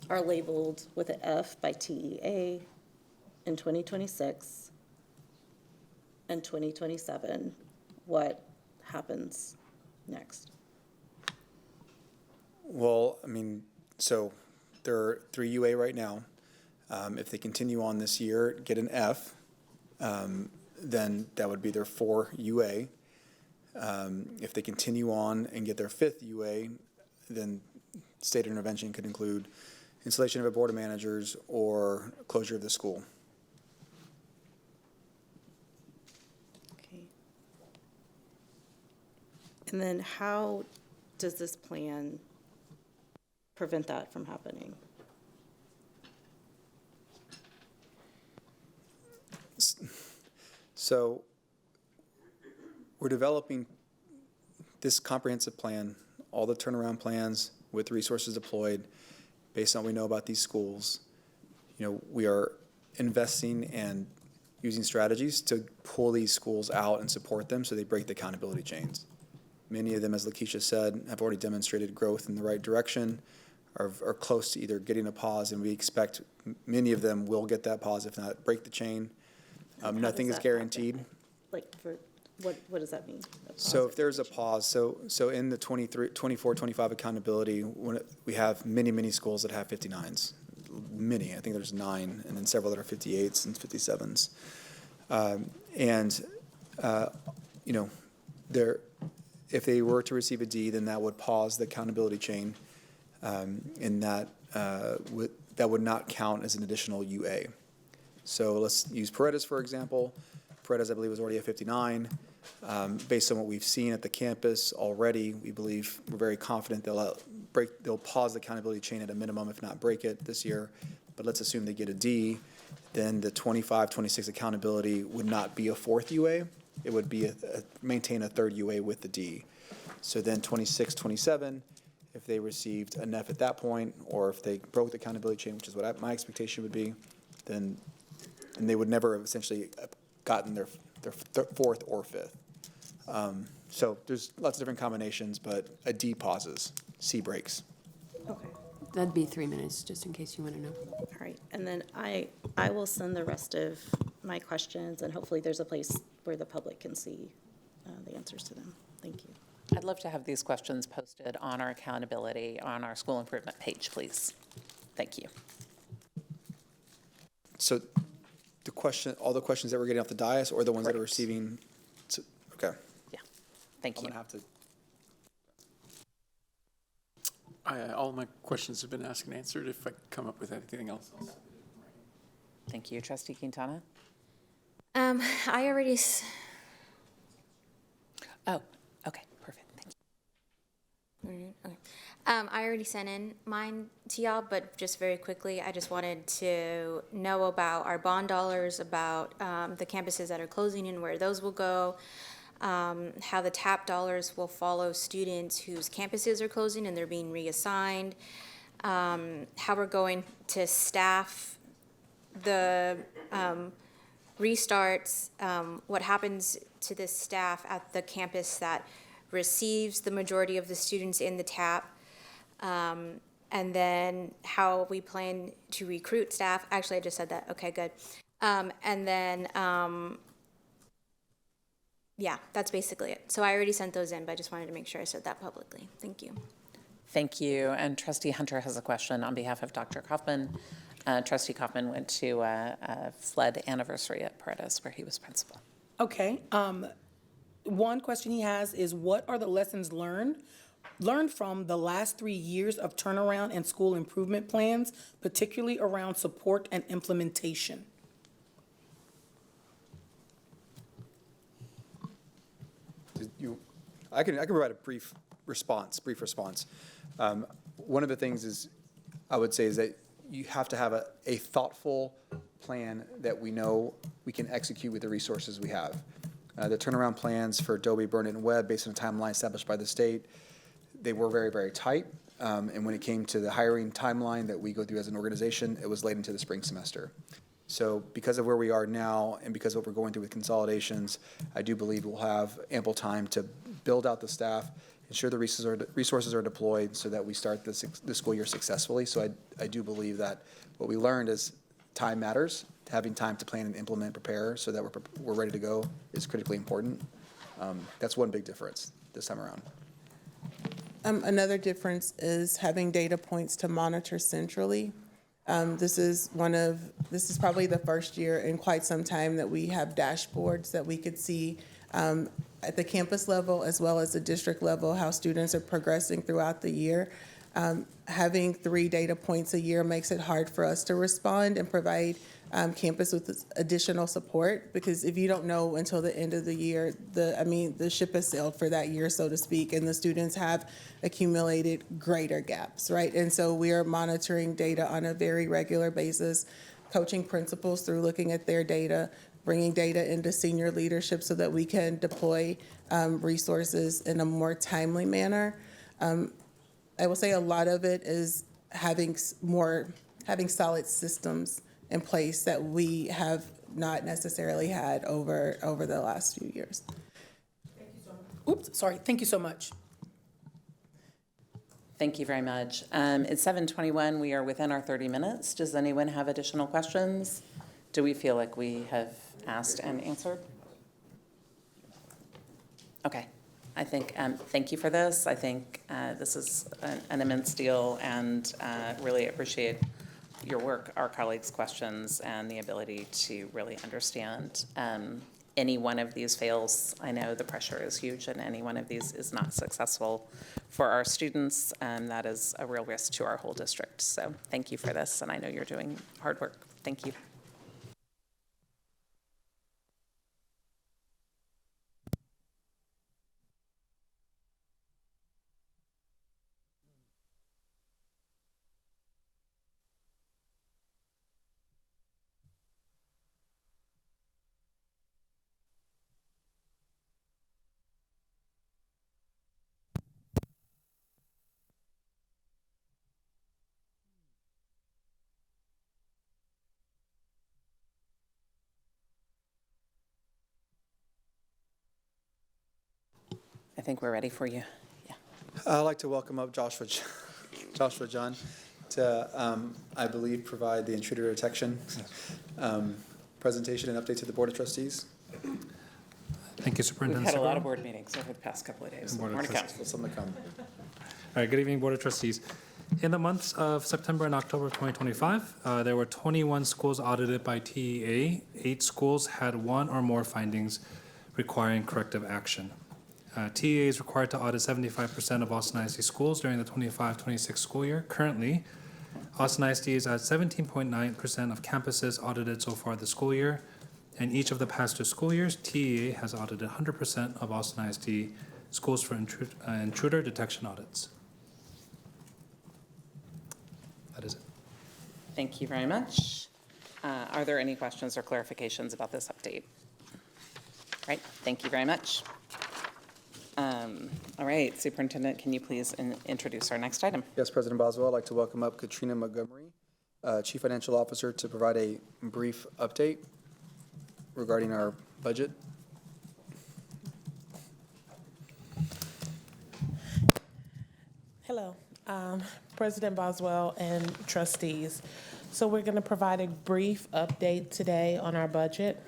are labeled with an F by TEA in 2026 and 2027, what happens next? Well, I mean, so there are 3 UA right now. If they continue on this year, get an F, then that would be their 4 UA. If they continue on and get their 5th UA, then state intervention could include installation of a board of managers or closure of the school. Okay. And then how does this plan prevent that from happening? So we're developing this comprehensive plan, all the turnaround plans with resources deployed based on what we know about these schools. You know, we are investing and using strategies to pull these schools out and support them so they break the accountability chains. Many of them, as Lakeisha said, have already demonstrated growth in the right direction, are close to either getting a pause, and we expect many of them will get that pause, if not break the chain. Nothing is guaranteed. Like, for, what does that mean? So if there's a pause, so in the 24, 25 accountability, we have many schools that have 59s. Many, I think there's 9, and then several that are 58s and 57s. You know, if they were to receive a D, then that would pause the accountability chain, and that would not count as an additional UA. So let's use Paredes, for example. Paredes, I believe, was already at 59. Based on what we've seen at the campus already, we're very confident they'll pause the accountability chain at a minimum, if not break it this year. But let's assume they get a D, then the 25, 26 accountability would not be a 4th UA. It would be maintain a 3rd UA with the D. So then 26, 27, if they received an F at that point, or if they broke the accountability chain, which is what my expectation would be, then they would never have essentially gotten their 4th or 5th. So there's lots of different combinations, but a D pauses, C breaks. Okay. That'd be 3 minutes, just in case you want to know. All right, and then I will send the rest of my questions, and hopefully there's a place where the public can see the answers to them. Thank you. I'd love to have these questions posted on our accountability, on our school improvement page, please. Thank you. So all the questions that we're getting off the dais, or the ones that are Correct. receiving, okay. Yeah, thank you. I'm gonna have to. All my questions have been asked and answered. If I come up with anything else. Thank you. Trustee Quintana? I already, Oh, okay, perfect. Thank you. okay. I already sent in mine to y'all, but just very quickly, I just wanted to know about our bond dollars, about the campuses that are closing and where those will go, how the TAP dollars will follow students whose campuses are closing and they're being reassigned, how we're going to staff the restarts, what happens to the staff at the campus that receives the majority of the students in the TAP, and then how we plan to recruit staff. Actually, I just said that. Okay, good. And then, yeah, that's basically it. So I already sent those in, but I just wanted to make sure I said that publicly. Thank you. Thank you. And Trustee Hunter has a question on behalf of Dr. Kaufman. Trustee Kaufman went to a flood anniversary at Paredes where he was principal. Okay. One question he has is, what are the lessons learned from the last 3 years of turnaround and school improvement plans, particularly around support and implementation? I can provide a brief response. One of the things is, I would say, is that you have to have a thoughtful plan that we know we can execute with the resources we have. The turnaround plans for Adobe, Burnett, and Webb, based on a timeline established by the state, they were very, very tight. And when it came to the hiring timeline that we go through as an organization, it was late into the spring semester. So because of where we are now and because of what we're going through with consolidations, I do believe we'll have ample time to build out the staff, ensure the resources are deployed so that we start the school year successfully. So I do believe that what we learned is time matters. Having time to plan and implement, prepare so that we're ready to go is critically important. That's one big difference this time around. Another difference is having data points to monitor centrally. This is probably the first year in quite some time that we have dashboards that we could see at the campus level as well as the district level, how students are progressing throughout the year. Having 3 data points a year makes it hard for us to respond and provide campus with additional support, because if you don't know until the end of the year, the ship has sailed for that year, so to speak, and the students have accumulated greater gaps, right? And so we are monitoring data on a very regular basis, coaching principals through looking at their data, bringing data into senior leadership so that we can deploy resources in a more timely manner. I will say a lot of it is having solid systems in place that we have not necessarily had over the last few years. Thank you so much. Thank you very much. It's 7:21. We are within our 30 minutes. Does anyone have additional questions? Do we feel like we have asked and answered? Okay. I think, thank you for this. I think this is an immense deal, and really appreciate your work, our colleagues' questions, and the ability to really understand. Any one of these fails, I know the pressure is huge, and any one of these is not successful for our students, and that is a real risk to our whole district. So thank you for this, and I know you're doing hard work. Thank you. I think we're ready for you. Yeah. I'd like to welcome up Joshua John to, I believe, provide the intruder detection presentation and update to the Board of Trustees. Thank you, Superintendent. We've had a lot of board meetings over the past couple of days. More to come. Some to come. All right, good evening, Board of Trustees. In the months of September and October of 2025, there were 21 schools audited by TEA. 8 schools had 1 or more findings requiring corrective action. TEA is required to audit 75% of Austin ISD schools during the 25-26 school year. Currently, Austin ISD is at 17.9% of campuses audited so far this school year. And each of the past 2 school years, TEA has audited 100% of Austin ISD schools for intruder detection audits. That is it. Thank you very much. Are there any questions or clarifications about this update? Right, thank you very much. All right, Superintendent, can you please introduce our next item? Yes, President Boswell, I'd like to welcome up Katrina Montgomery, Chief Financial Officer, to provide a brief update regarding our budget. Hello, President Boswell and trustees. So we're going to provide a brief update today on our budget.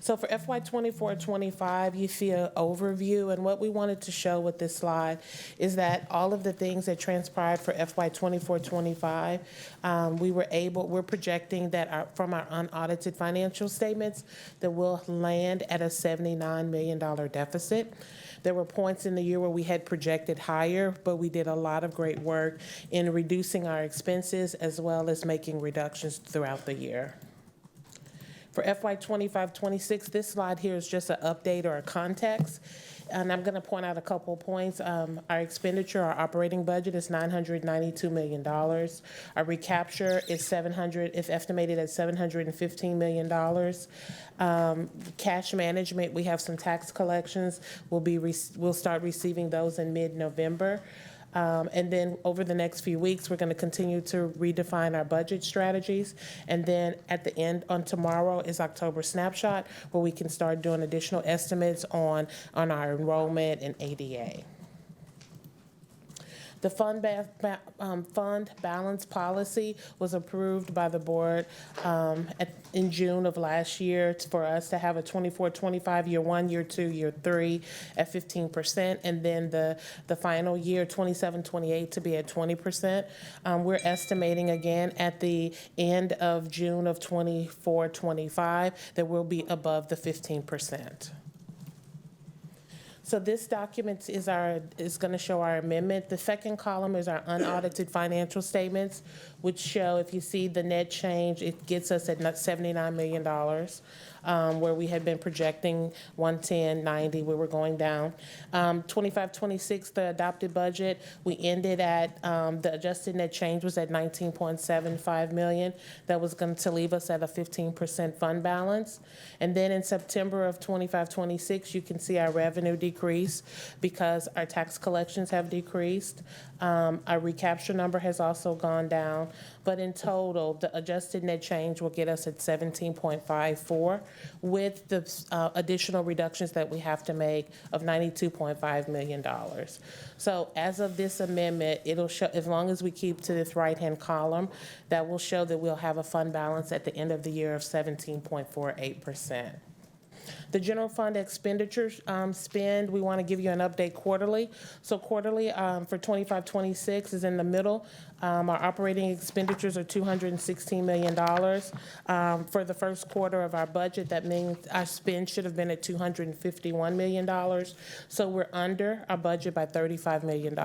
So for FY 24-25, you see an overview, and what we wanted to show with this slide is that all of the things that transpired for FY 24-25, we're projecting that from our unaudited financial statements that we'll land at a $79 million deficit. There were points in the year where we had projected higher, but we did a lot of great work in reducing our expenses as well as making reductions throughout the year. For FY 25-26, this slide here is just an update or a context. And I'm going to point out a couple points. Our expenditure, our operating budget is $992 million. Our recapture is estimated at $715 million. Cash management, we have some tax collections. We'll start receiving those in mid-November. And then over the next few weeks, we're going to continue to redefine our budget strategies. And then at the end, on tomorrow, is October Snapshot, where we can start doing additional estimates on our enrollment and ADA. The fund balance policy was approved by the board in June of last year for us to have a 24-25 year 1, year 2, year 3 at 15%, and then the final year 27-28 to be at 20%. We're estimating again at the end of June of 24-25 that we'll be above the 15%. So this document is going to show our amendment. The second column is our unaudited financial statements, which show, if you see the net change, it gets us at $79 million, where we had been projecting 110, 90, we were going down. 25-26, the adopted budget, we ended at, the adjusted net change was at 19.75 million. That was going to leave us at a 15% fund balance. And then in September of 25-26, you can see our revenue decrease because our tax collections have decreased. Our recapture number has also gone down, but in total, the adjusted net change will get us at 17.54 with the additional reductions that we have to make of $92.5 million. So as of this amendment, it'll show, as long as we keep to this right-hand column, that will show that we'll have a fund balance at the end of the year of 17.48%. The general fund expenditures spend, we want to give you an update quarterly. So quarterly for 25-26 is in the middle. Our operating expenditures are $216 million. For the first quarter of our budget, that means our spend should have been at $251 million. So we're under our budget by $35 million.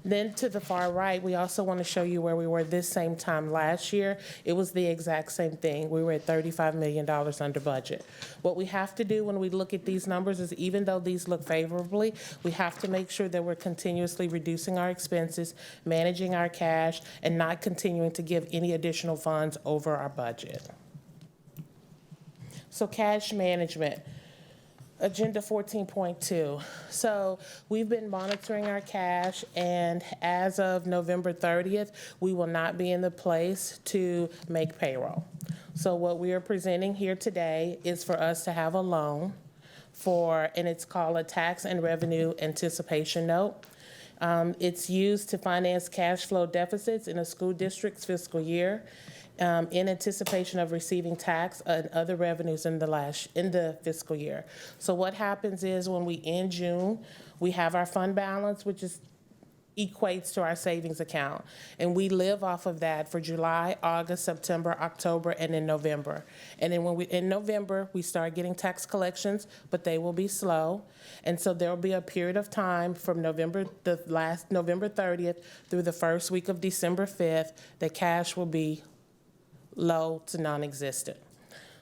Then to the far right, we also want to show you where we were this same time last year. It was the exact same thing. We were at $35 million under budget. What we have to do when we look at these numbers is, even though these look favorably, we have to make sure that we're continuously reducing our expenses, managing our cash, and not continuing to give any additional funds over our budget. So cash management. Agenda 14.2. So we've been monitoring our cash, and as of November 30th, we will not be in the place to make payroll. So what we are presenting here today is for us to have a loan and it's called a tax and revenue anticipation note. It's used to finance cash flow deficits in a school district's fiscal year, in anticipation of receiving tax and other revenues in the fiscal year. So what happens is, when we end June, we have our fund balance, which equates to our savings account, and we live off of that for July, August, September, October, and in November. And then in November, we start getting tax collections, but they will be slow. And so there will be a period of time from the last November 30th through the first week of December 5th that cash will be low to non-existent.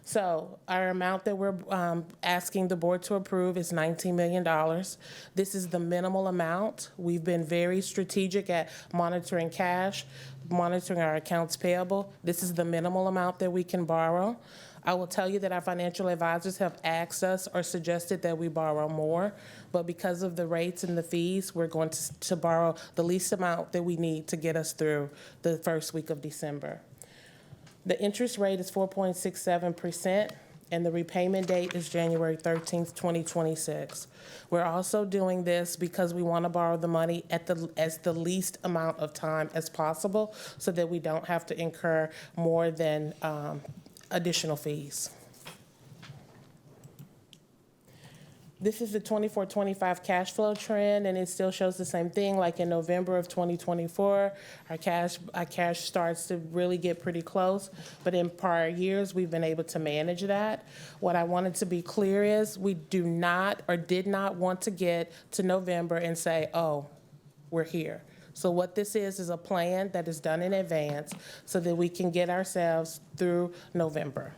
So our amount that we're asking the board to approve is $19 million. This is the minimal amount. We've been very strategic at monitoring cash, monitoring our accounts payable. This is the minimal amount that we can borrow. I will tell you that our financial advisors have asked us or suggested that we borrow more, but because of the rates and the fees, we're going to borrow the least amount that we need to get us through the first week of December. The interest rate is 4.67%, and the repayment date is January 13th, 2026. We're also doing this because we want to borrow the money as the least amount of time as possible, so that we don't have to incur more than additional fees. This is the 24-25 cash flow trend, and it still shows the same thing. Like in November of 2024, our cash starts to really get pretty close, but in prior years, we've been able to manage that. What I wanted to be clear is, we do not or did not want to get to November and say, oh, we're here. So what this is a plan that is done in advance so that we can get ourselves through November.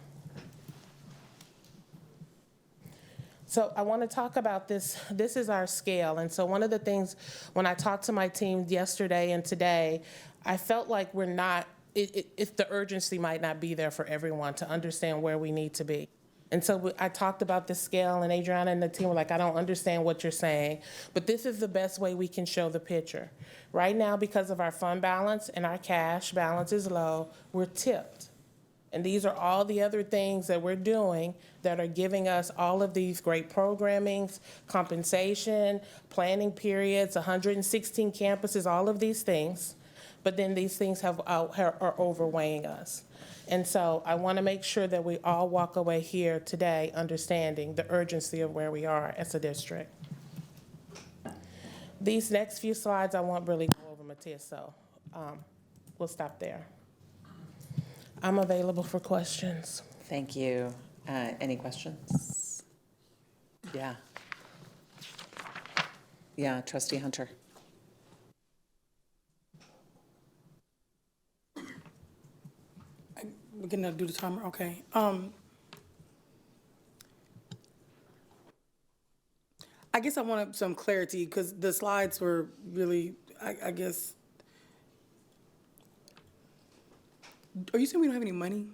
So I want to talk about this. This is our scale. And so one of the things, when I talked to my team yesterday and today, I felt like the urgency might not be there for everyone to understand where we need to be. And so I talked about the scale, and Adriana and the team were like, I don't understand what you're saying. But this is the best way we can show the picture. Right now, because of our fund balance and our cash balance is low, we're tipped. And these are all the other things that we're doing that are giving us all of these great programmings, compensation, planning periods, 116 campuses, all of these things. But then these things are overweighing us. And so I want to make sure that we all walk away here today understanding the urgency of where we are as a district. These next few slides I won't really go over, Matias, so we'll stop there. I'm available for questions. Thank you. Any questions? Yeah. Yeah, Trustee Hunter. We're gonna do the timer, okay. I guess I wanted some clarity because the slides were really, I guess. Are you saying we don't have any money?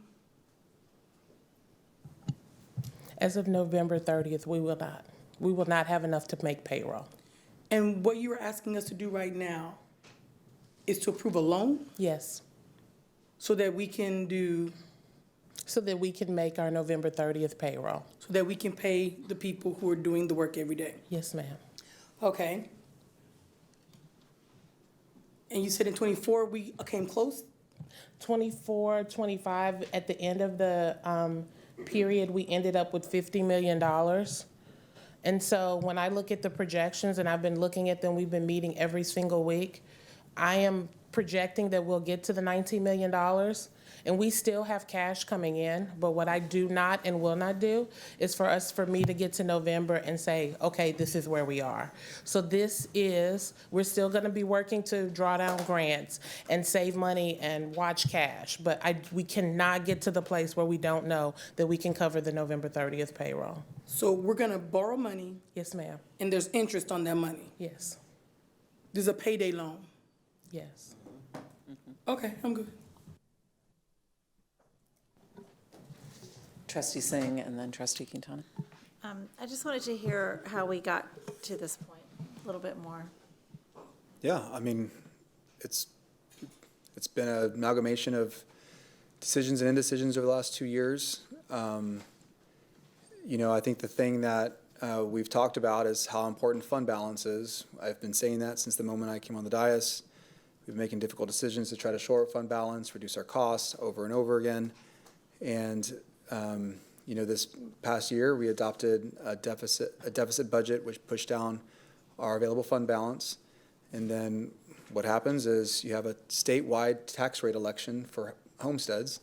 As of November 30th, we will not. We will not have enough to make payroll. And what you are asking us to do right now is to approve a loan? Yes. So that we can do? So that we can make our November 30th payroll. So that we can pay the people who are doing the work every day? Yes, ma'am. Okay. And you said in 24 we came close? 24, 25, at the end of the period, we ended up with $50 million. And so when I look at the projections, and I've been looking at them, we've been meeting every single week, I am projecting that we'll get to the $19 million. And we still have cash coming in, but what I do not and will not do is for me to get to November and say, okay, this is where we are. So we're still gonna be working to draw down grants and save money and watch cash, but we cannot get to the place where we don't know that we can cover the November 30th payroll. So we're gonna borrow money? Yes, ma'am. And there's interest on that money? Yes. There's a payday loan? Yes. Okay, I'm good. Trustee Singh and then Trustee Quintana. I just wanted to hear how we got to this point a little bit more. Yeah, I mean, it's been an amalgamation of decisions and indecisions over the last 2 years. I think the thing that we've talked about is how important fund balance is. I've been saying that since the moment I came on the dais. We've been making difficult decisions to try to shore up fund balance, reduce our costs over and over again. And this past year, we adopted a deficit budget, which pushed down our available fund balance. And then what happens is you have a statewide tax rate election for homesteads,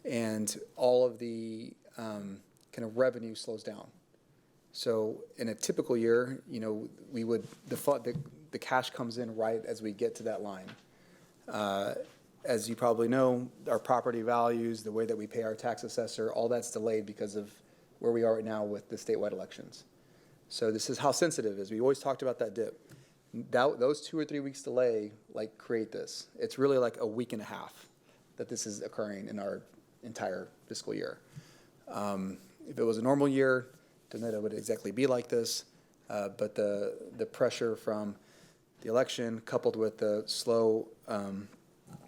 and all of the kind of revenue slows down. So in a typical year, the cash comes in right as we get to that line. As you probably know, our property values, the way that we pay our tax assessor, all that's delayed because of where we are right now with the statewide elections. So this is how sensitive it is. We always talked about that dip. Those 2 or 3 weeks delay create this. It's really like a week and a half that this is occurring in our entire fiscal year. If it was a normal year, don't know that it would exactly be like this, but the pressure from the election coupled with the slow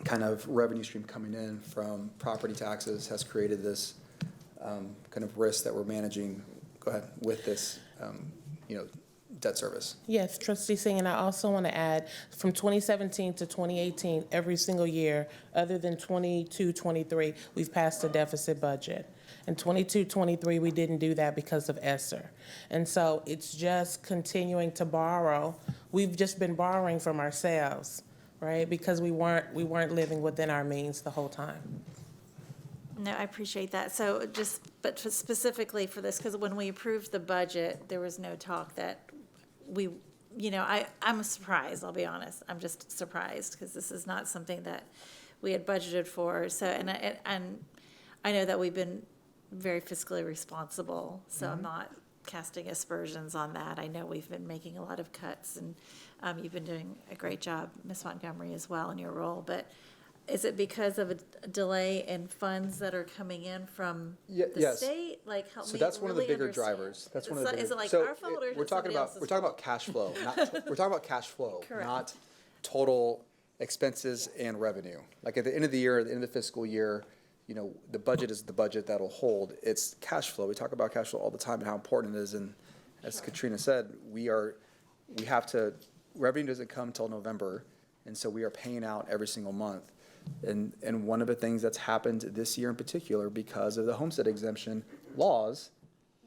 kind of revenue stream coming in from property taxes has created this kind of risk that we're managing, with this, debt service. Yes, Trustee Singh, and I also want to add, from 2017 to 2018, every single year, other than 22-23, we've passed a deficit budget. In 22-23, we didn't do that because of ESSER. And so it's just continuing to borrow. We've just been borrowing from ourselves, right? Because we weren't living within our means the whole time. No, I appreciate that. So but specifically for this, because when we approved the budget, there was no talk that I'm surprised, I'll be honest. I'm just surprised because this is not something that we had budgeted for. So, and I know that we've been very fiscally responsible, so I'm not casting aspersions on that. I know we've been making a lot of cuts, and you've been doing a great job, Ms. Montgomery, as well in your role. But is it because of a delay in funds that are coming in from the yes. state? Like, help So me that's one of the really bigger understand. drivers. That's one of the Is bigger. it like so our fault or is we're it talking somebody about else's we're talking fault? about cash flow. We're talking about cash flow, Correct. not total expenses and revenue. Like at the end of the year, at the end of the fiscal year, you know, the budget is the budget that'll hold. It's cash flow. We talk about cash flow all the time and how important it is. And as Katrina said, we have to, revenue doesn't come till November. And so we are paying out every single month. And one of the things that's happened this year in particular because of the homestead exemption laws,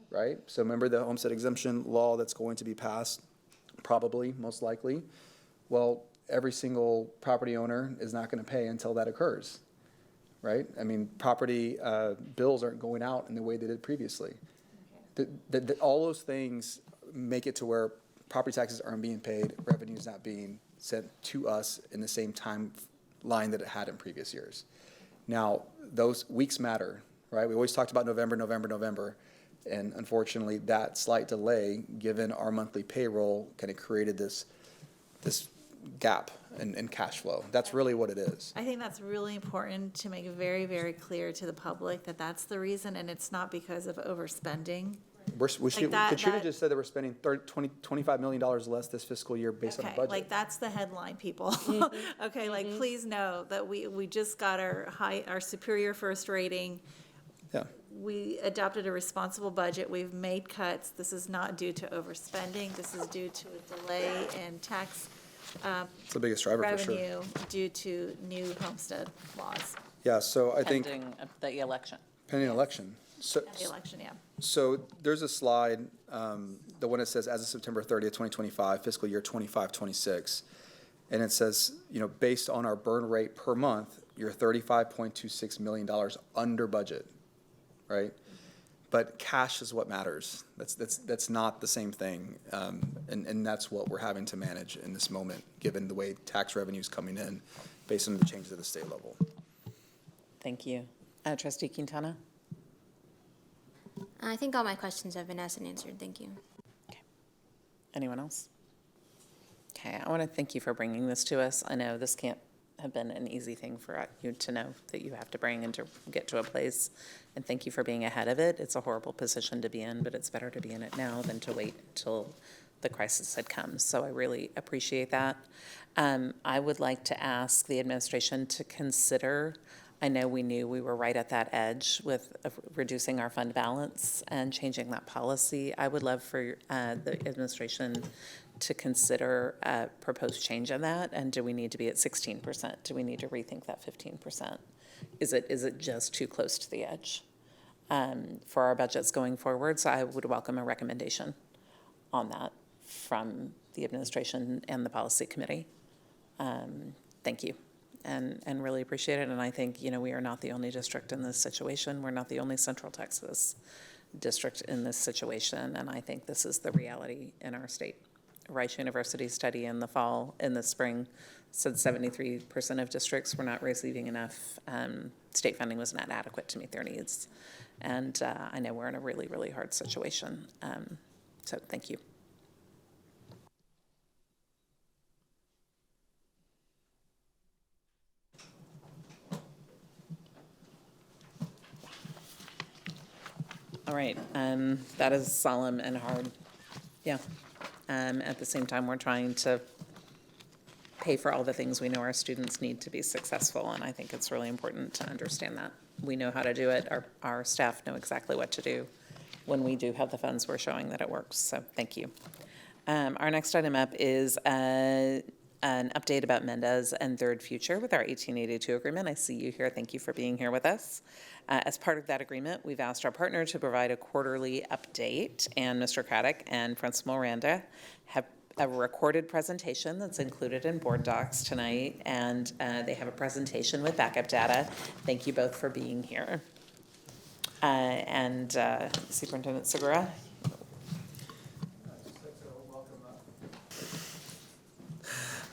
right? So remember the homestead exemption law that's going to be passed, probably, most likely. Well, every single property owner is not going to pay until that occurs, right? I mean, property bills aren't going out in the way they did previously. All those things make it to where property taxes aren't being paid, revenue is not being sent to us in the same timeline that it had in previous years. Now, those weeks matter, right? We always talked about November, and unfortunately, that slight delay, given our monthly payroll, kind of created this gap in cash flow. That's really what it is. I think that's really important to make very, very clear to the public that that's the reason, and it's not because of overspending. Katrina just said that we're spending $25 million less this fiscal year based on the budget. Like that's the headline, people. Okay, like please know that we just got our Superior First rating. Yeah. We adopted a responsible budget. We've made cuts. This is not due to overspending. This is due to a delay in tax it's the biggest driver for sure. revenue due to new homestead laws. Yeah, so I think Pending the election. pending election. So, And the election, yeah. So there's a slide, the one that says as of September 30th, 2025, fiscal year 25-26. And it says, you know, based on our burn rate per month, you're $35.26 million under budget, right? But cash is what matters. That's not the same thing. And that's what we're having to manage in this moment, given the way tax revenue is coming in based on the changes at the state level. Thank you. Trustee Quintana? I think all my questions have been asked and answered. Thank you. Anyone else? Okay, I want to thank you for bringing this to us. I know this can't have been an easy thing for you to know that you have to bring and to get to a place. And thank you for being ahead of it. It's a horrible position to be in, but it's better to be in it now than to wait till the crisis had come. So I really appreciate that. I would like to ask the administration to consider, I know we knew we were right at that edge with reducing our fund balance and changing that policy. I would love for the administration to consider a proposed change in that, and do we need to be at 16%? Do we need to rethink that 15%? Is it just too close to the edge for our budgets going forward? So I would welcome a recommendation on that from the administration and the policy committee. Thank you, and really appreciate it. And I think, you know, we are not the only district in this situation. We're not the only Central Texas district in this situation, and I think this is the reality in our state. Rice University study in the spring said 73% of districts were not receiving enough state funding was not adequate to meet their needs. And I know we're in a really, really hard situation. So thank you. All right, that is solemn and hard. Yeah. At the same time, we're trying to pay for all the things we know our students need to be successful, and I think it's really important to understand that. We know how to do it. Our staff know exactly what to do. When we do have the funds, we're showing that it works, so thank you. Our next item up is an update about Mendez and Third Future with our 1882 agreement. I see you here. Thank you for being here with us. As part of that agreement, we've asked our partner to provide a quarterly update, and Mr. Craddock and Principal Miranda have a recorded presentation that's included in board docs tonight, and they have a presentation with backup data. Thank you both for being here. And Superintendent Segura.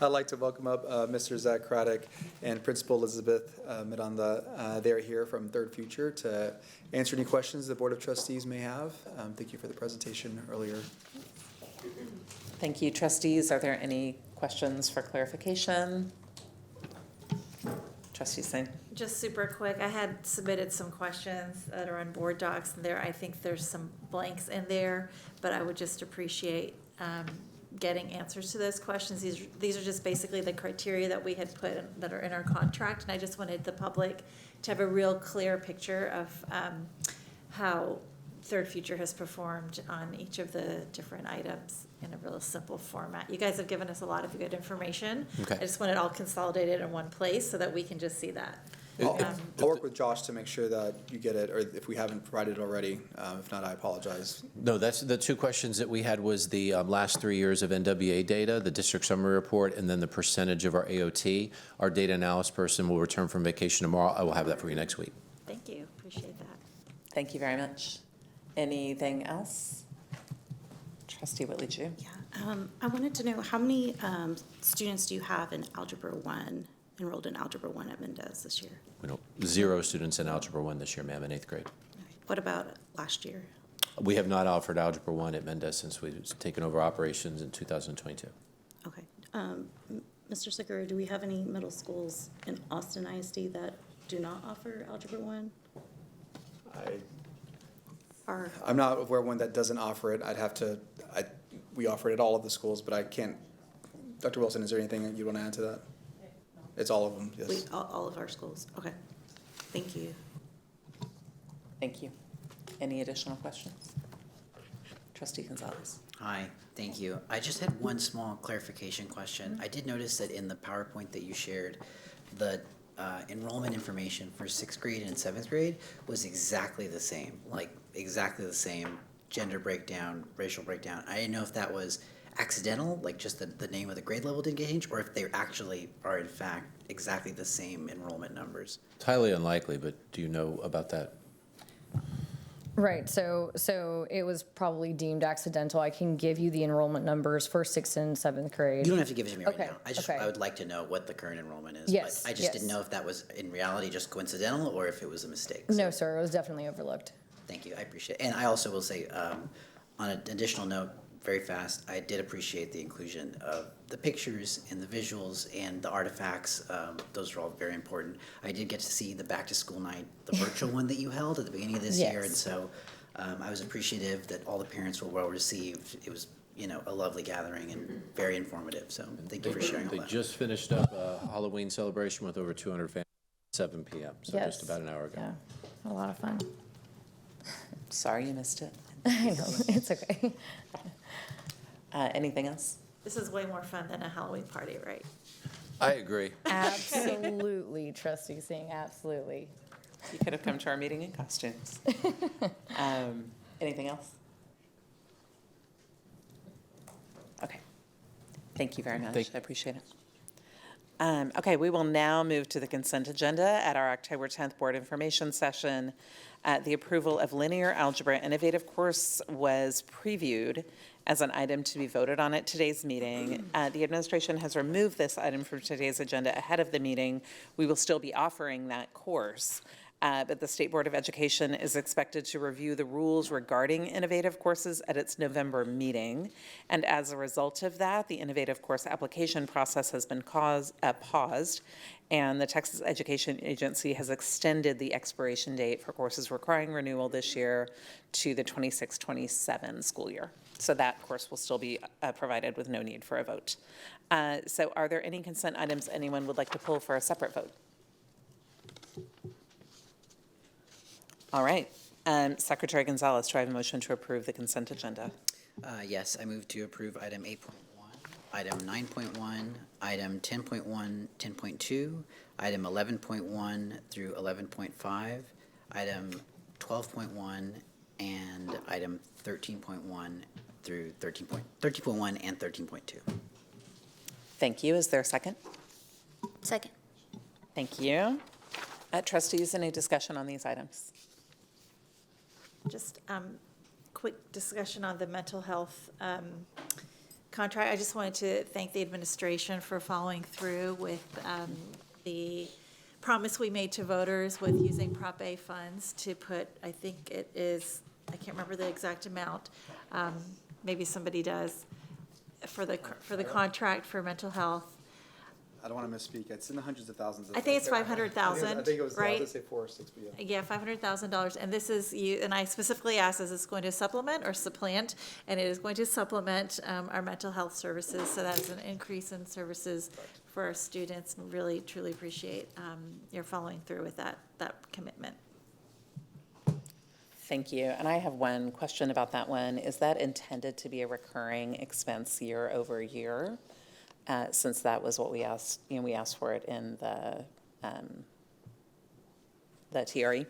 I'd like to welcome up Mr. Zach Craddock and Principal Elizabeth Miranda. They're here from Third Future to answer any questions the Board of Trustees may have. Thank you for the presentation earlier. Thank you, trustees. Are there any questions for clarification? Trustee Singh? Just super quick, I had submitted some questions that are on board docs, and I think there's some blanks in there, but I would just appreciate getting answers to those questions. These are just basically the criteria that we had put, that are in our contract, and I just wanted the public to have a real clear picture of how Third Future has performed on each of the different items in a real simple format. You guys have given us a lot of good information. Okay. I just want it all consolidated in one place so that we can just see that. I'll work with Josh to make sure that you get it, or if we haven't provided it already. If not, I apologize. No, that's the two questions that we had was the last 3 years of NWA data, the district summary report, and then the percentage of our AOT. Our data analysis person will return from vacation tomorrow. I will have that for you next week. Thank you, appreciate that. Thank you very much. Anything else? Trustee Whitley-Ju? Yeah, I wanted to know how many students do you have in Algebra 1, enrolled in Algebra 1 at Mendez this year? We don't, 0 students in Algebra 1 this year, ma'am, in 8th grade. What about last year? We have not offered Algebra 1 at Mendez since we've taken over operations in 2022. Okay. Mr. Segura, do we have any middle schools in Austin ISD that do not offer Algebra 1? I'm not aware of one that doesn't offer it. We offer it at all of the schools, but I can't. Dr. Wilson, is there anything that you want to add to that? It's all of them, yes. All of our schools, okay. Thank you. Thank you. Any additional questions? Trustee Gonzalez. Hi, thank you. I just had one small clarification question. I did notice that in the PowerPoint that you shared, the enrollment information for 6th grade and 7th grade was exactly the same, like exactly the same gender breakdown, racial breakdown. I didn't know if that was accidental, like just the name of the grade level didn't get changed, or if they actually are in fact exactly the same enrollment numbers. It's highly unlikely, but do you know about that? Right, so it was probably deemed accidental. I can give you the enrollment numbers for 6th and 7th grade. You don't have to give it to me right Okay, now. I would like to know what the current enrollment is. Yes, But I just yes. didn't know if that was in reality just coincidental or if it was a mistake. No, sir, it was definitely overlooked. Thank you, I appreciate it. And I also will say, on an additional note, very fast, I did appreciate the inclusion of the pictures and the visuals and the artifacts. Those are all very important. I did get to see the back to school night, the virtual one that you held at the beginning of this year. Yes. And so I was appreciative that all the parents were well received. It was, a lovely gathering and very informative. So thank you for sharing all They that. just finished up a Halloween celebration with over 200 families at 7 p.m., so Yes. just about an hour ago. Yeah, a lot of fun. Sorry you missed it. I know, it's okay. Anything else? This is way more fun than a Halloween party, right? I agree. Absolutely, Trustee Singh, absolutely. You could have come to our meeting in costumes. Anything else? Okay. Thank you very much. I appreciate it. Okay, we will now move to the consent agenda at our October 10th board information session. The approval of linear algebra innovative course was previewed as an item to be voted on at today's meeting. The administration has removed this item from today's agenda ahead of the meeting. We will still be offering that course, but the State Board of Education is expected to review the rules regarding innovative courses at its November meeting. And as a result of that, the innovative course application process has been paused, and the Texas Education Agency has extended the expiration date for courses requiring renewal this year to the 26-27 school year. So that course will still be provided with no need for a vote. So are there any consent items anyone would like to pull for a separate vote? All right. Secretary Gonzalez, do I have a motion to approve the consent agenda? Yes, I move to approve item 8.1, item 9.1, item 10.1, 10.2, item 11.1 through 11.5, item 12.1, and item 13.1 through 13.1 and 13.2. Thank you. Is there a second? Second. Thank you. Trustees, any discussion on these items? Just quick discussion on the mental health contract. I just wanted to thank the administration for following through with the promise we made to voters with using Prop A funds to put, I think it is, I can't remember the exact amount, maybe somebody does, for the contract for mental health. I don't want to misspeak. It's in the hundreds of thousands. I think it's I 500,000, think it was, I right? was gonna say 4 or 6, but yeah. Yeah, $500,000, and this is you, and I specifically asked, is this going to supplement or supplant? And it is going to supplement our mental health services, so that is an increase in services for our students, and really, truly appreciate your following through with that commitment. Thank you. And I have one question about that one. Is that intended to be a recurring expense year over year? Since that was what we asked, we asked for it in the TRE.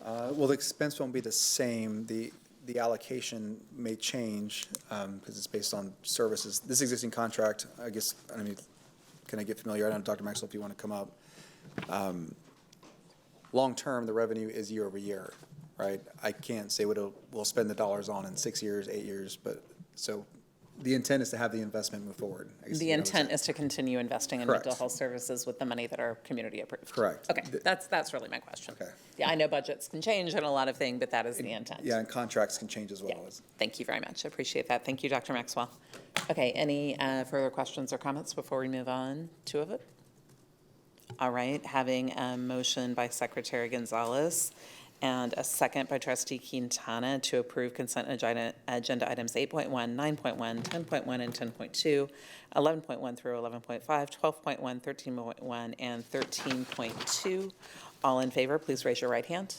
Well, the expense won't be the same. The allocation may change because it's based on services. This existing contract, I guess, I mean, can I get familiar? I don't know, Dr. Maxwell, if you want to come up. Long-term, the revenue is year over year, right? I can't say what we'll spend the dollars on in 6 years, 8 years, but so the intent is to have the investment move forward. The intent is to continue investing in Correct. mental health services with the money that are community approved. Correct. Okay, that's really my question. Okay. Yeah, I know budgets can change and a lot of things, but that is the intent. Yeah, and contracts can change as well. Yeah. Thank you very much. I appreciate that. Thank you, Dr. Maxwell. Okay, any further questions or comments before we move on to a vote? All right, having a motion by Secretary Gonzalez and a second by Trustee Quintana to approve consent agenda items 8.1, 9.1, 10.1, and 10.2, 11.1 through 11.5, 12.1, 13.1, and 13.2. All in favor, please raise your right hand.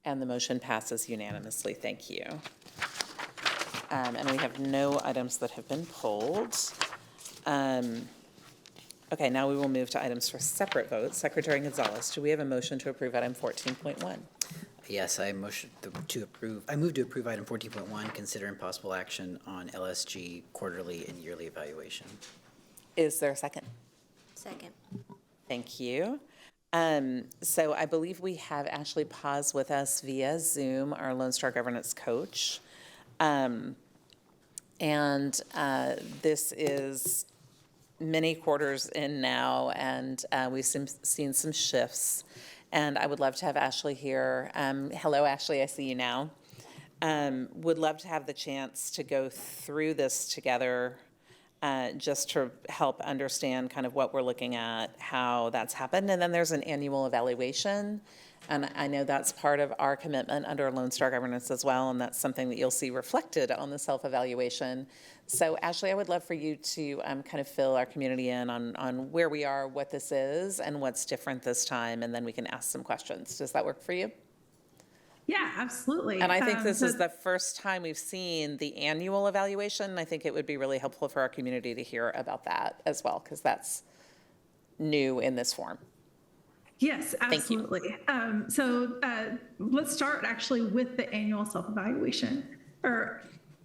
And the motion passes unanimously. Thank you. And we have no items that have been pulled. Okay, now we will move to items for separate votes. Secretary Gonzalez, do we have a motion to approve item 14.1? Yes, I motion to approve. I move to approve item 14.1, consider impossible action on LSG quarterly and yearly evaluation. Is there a second? Second. Thank you. So I believe we have Ashley Paz with us via Zoom, our Lone Star Governance coach. This is many quarters in now, and we've seen some shifts. And I would love to have Ashley here. Hello, Ashley, I see you now. Would love to have the chance to go through this together, just to help understand kind of what we're looking at, how that's happened. And then there's an annual evaluation. And I know that's part of our commitment under Lone Star Governance as well, and that's something that you'll see reflected on the self-evaluation. So Ashley, I would love for you to kind of fill our community in on where we are, what this is, and what's different this time, and then we can ask some questions. Does that work for you? Yeah, absolutely. And I think this is the first time we've seen the annual evaluation. I think it would be really helpful for our community to hear about that as well, because that's new in this form. Yes, absolutely. Let's start actually with the annual self-evaluation.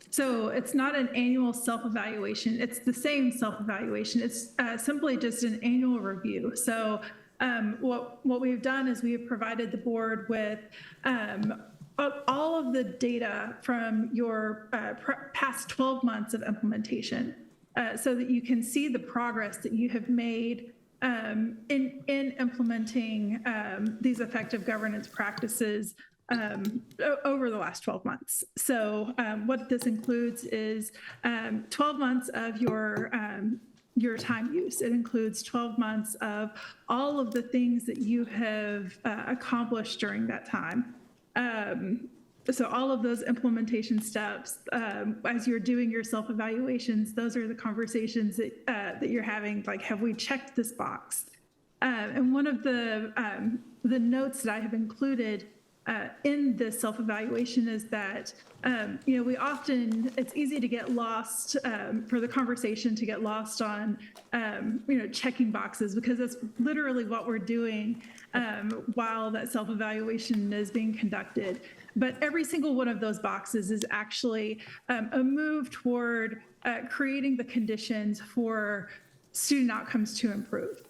So it's not an annual self-evaluation. It's the same self-evaluation. It's simply just an annual review. So what we've done is we have provided the board with all of the data from your past 12 months of implementation so that you can see the progress that you have made in implementing these effective governance practices over the last 12 months. So what this includes is 12 months of your time use. It includes 12 months of all of the things that you have accomplished during that time. So all of those implementation steps, as you're doing your self-evaluations, those are the conversations that you're having, like, have we checked this box? And one of the notes that I have included in this self-evaluation is that, we often, it's easy to get lost, for the conversation to get lost on, checking boxes, because that's literally what we're doing while that self-evaluation is being conducted. But every single one of those boxes is actually a move toward creating the conditions for student outcomes to improve.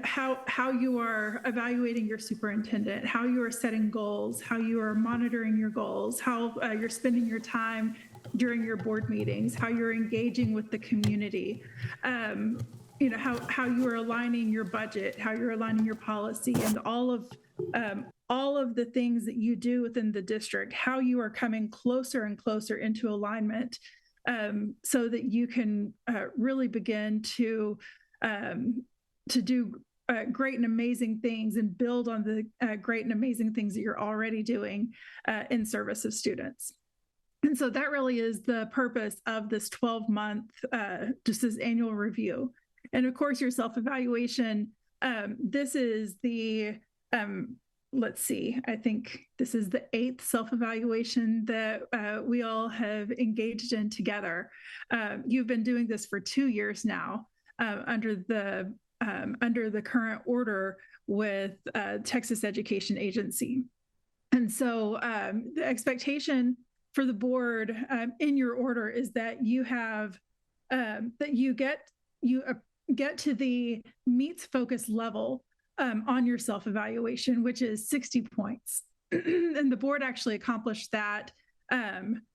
How you are evaluating your superintendent, how you are setting goals, how you are monitoring your goals, how you're spending your time during your board meetings, how you're engaging with the community, how you are aligning your budget, how you're aligning your policy, and all of the things that you do within the district, how you are coming closer and closer into alignment so that you can really begin to do great and amazing things and build on the great and amazing things that you're already doing in service of students. And so that really is the purpose of this 12-month, just this annual review. And of course, your self-evaluation, this is the, let's see, I think this is the 8th self-evaluation that we all have engaged in together. You've been doing this for 2 years now under the current order with Texas Education Agency. And so the expectation for the board in your order is that you have, that you get to the meets focus level on your self-evaluation, which is 60 points. And the board actually accomplished that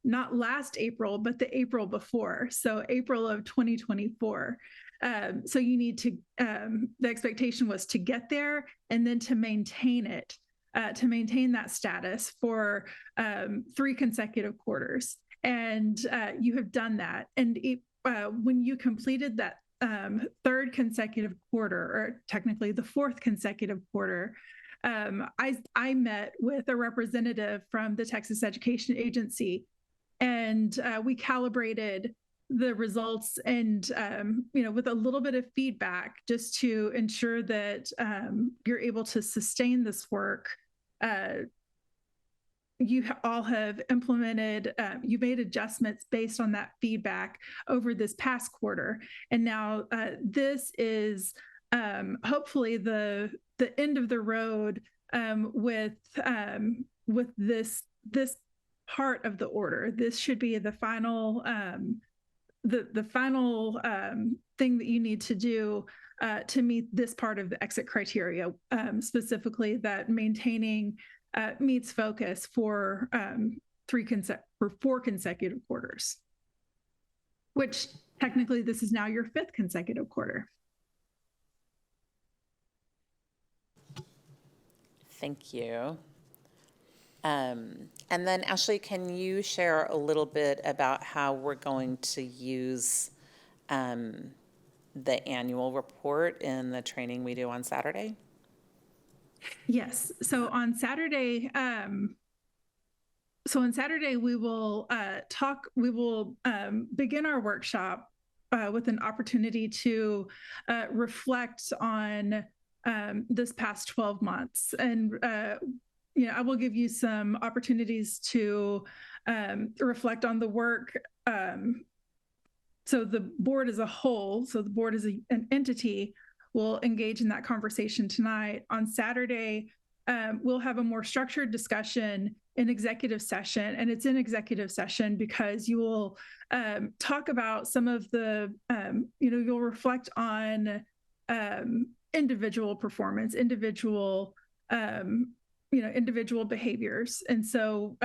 not last April, but the April before, so April of 2024. So you need to, the expectation was to get there and then to maintain it, to maintain that status for 3 consecutive quarters. And you have done that. And when you completed that 3rd consecutive quarter, or technically the 4th consecutive quarter, I met with a representative from the Texas Education Agency, and we calibrated the results and, with a little bit of feedback just to ensure that you're able to sustain this work. You all have implemented, you made adjustments based on that feedback over this past quarter. And now this is hopefully the end of the road with this part of the order. This should be the final the final thing that you need to do to meet this part of the exit criteria, specifically that maintaining meets focus for 4 consecutive quarters, which technically this is now your 5th consecutive quarter. Thank you. And then Ashley, can you share a little bit about how we're going to use the annual report in the training we do on Saturday? Yes. So on Saturday, we will begin our workshop with an opportunity to reflect on this past 12 months. And I will give you some opportunities to reflect on the work. So the board as a whole, so the board as an entity, will engage in that conversation tonight. On Saturday, we'll have a more structured discussion in executive session, and it's in executive session because you will talk about some of the, you'll reflect on individual performance, individual behaviors. And so,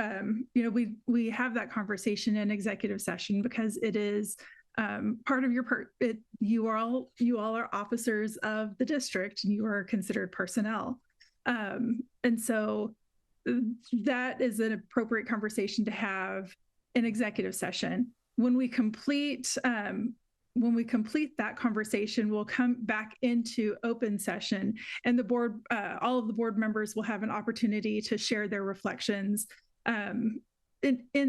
we have that conversation in executive session because it is part of you all are officers of the district and you are considered personnel. And so that is an appropriate conversation to have in executive session. When we complete that conversation, we'll come back into open session, and the board, all of the board members will have an opportunity to share their reflections in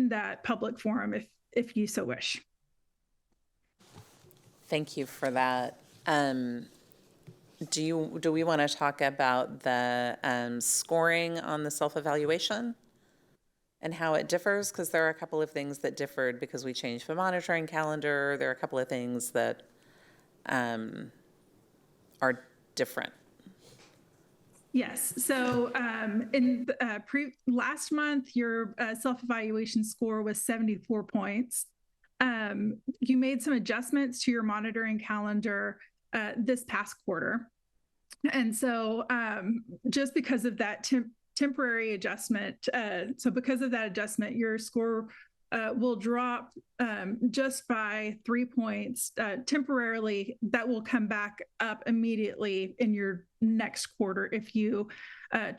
that public forum if you so wish. Thank you for that. Do we want to talk about the scoring on the self-evaluation and how it differs? Because there are a couple of things that differed because we changed the monitoring calendar. There are a couple of things that are different. Yes. So in last month, your self-evaluation score was 74 points. You made some adjustments to your monitoring calendar this past quarter. And so just because of that temporary adjustment, because of that adjustment, your score will drop just by 3 points temporarily. That will come back up immediately in your next quarter if you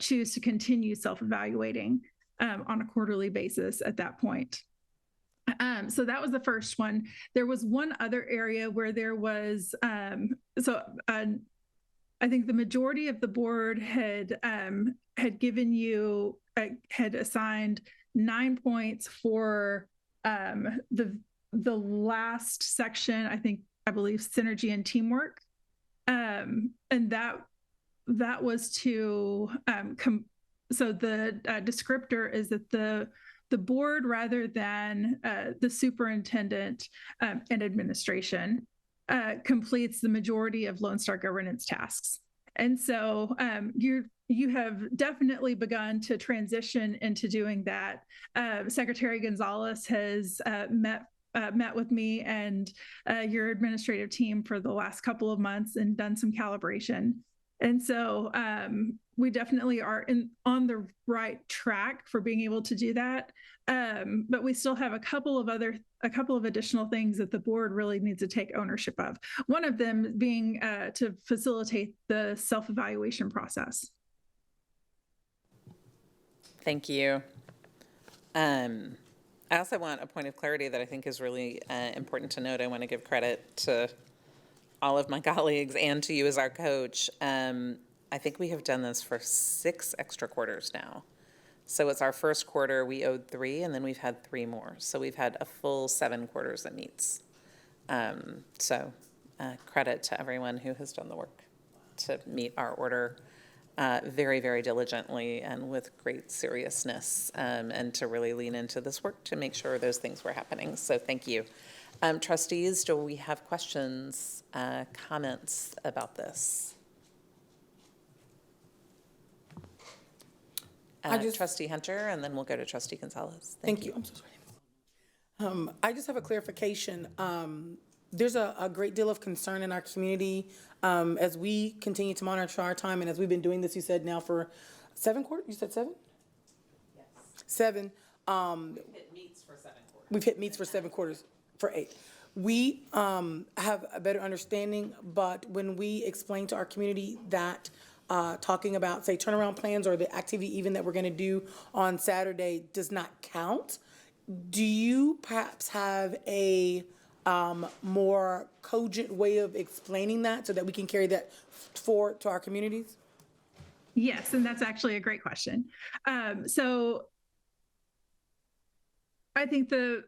choose to continue self-evaluating on a quarterly basis at that point. So that was the first one. There was one other area where there was, I think the majority of the board had given you, had assigned 9 points for the last section, I believe synergy and teamwork. And that was to, so the descriptor is that the board, rather than the superintendent and administration, completes the majority of Lone Star governance tasks. And so you have definitely begun to transition into doing that. Secretary Gonzalez has met with me and your administrative team for the last couple of months and done some calibration. And so we definitely are on the right track for being able to do that. But we still have a couple of additional things that the board really needs to take ownership of. One of them being to facilitate the self-evaluation process. Thank you. I also want a point of clarity that I think is really important to note. I want to give credit to all of my colleagues and to you as our coach. I think we have done this for 6 extra quarters now. So it's our first quarter, we owed 3, and then we've had 3 more. So we've had a full 7 quarters that meets. So credit to everyone who has done the work to meet our order very, very diligently and with great seriousness, and to really lean into this work to make sure those things were happening. So thank you. Trustees, do we have questions, comments about this? Trustee Hunter, and then we'll go to Trustee Gonzalez. Thank you. I'm so sorry. I just have a clarification. There's a great deal of concern in our community as we continue to monitor our time, and as we've been doing this, you said now for 7 quarters? You said 7? Yes. 7. We've hit meets for 7 quarters. We've hit meets for 7 quarters, for 8. We have a better understanding, but when we explain to our community that talking about, say, turnaround plans or the activity even that we're going to do on Saturday does not count, do you perhaps have a more cogent way of explaining that so that we can carry that forward to our communities? Yes, and that's actually a great question. So I think the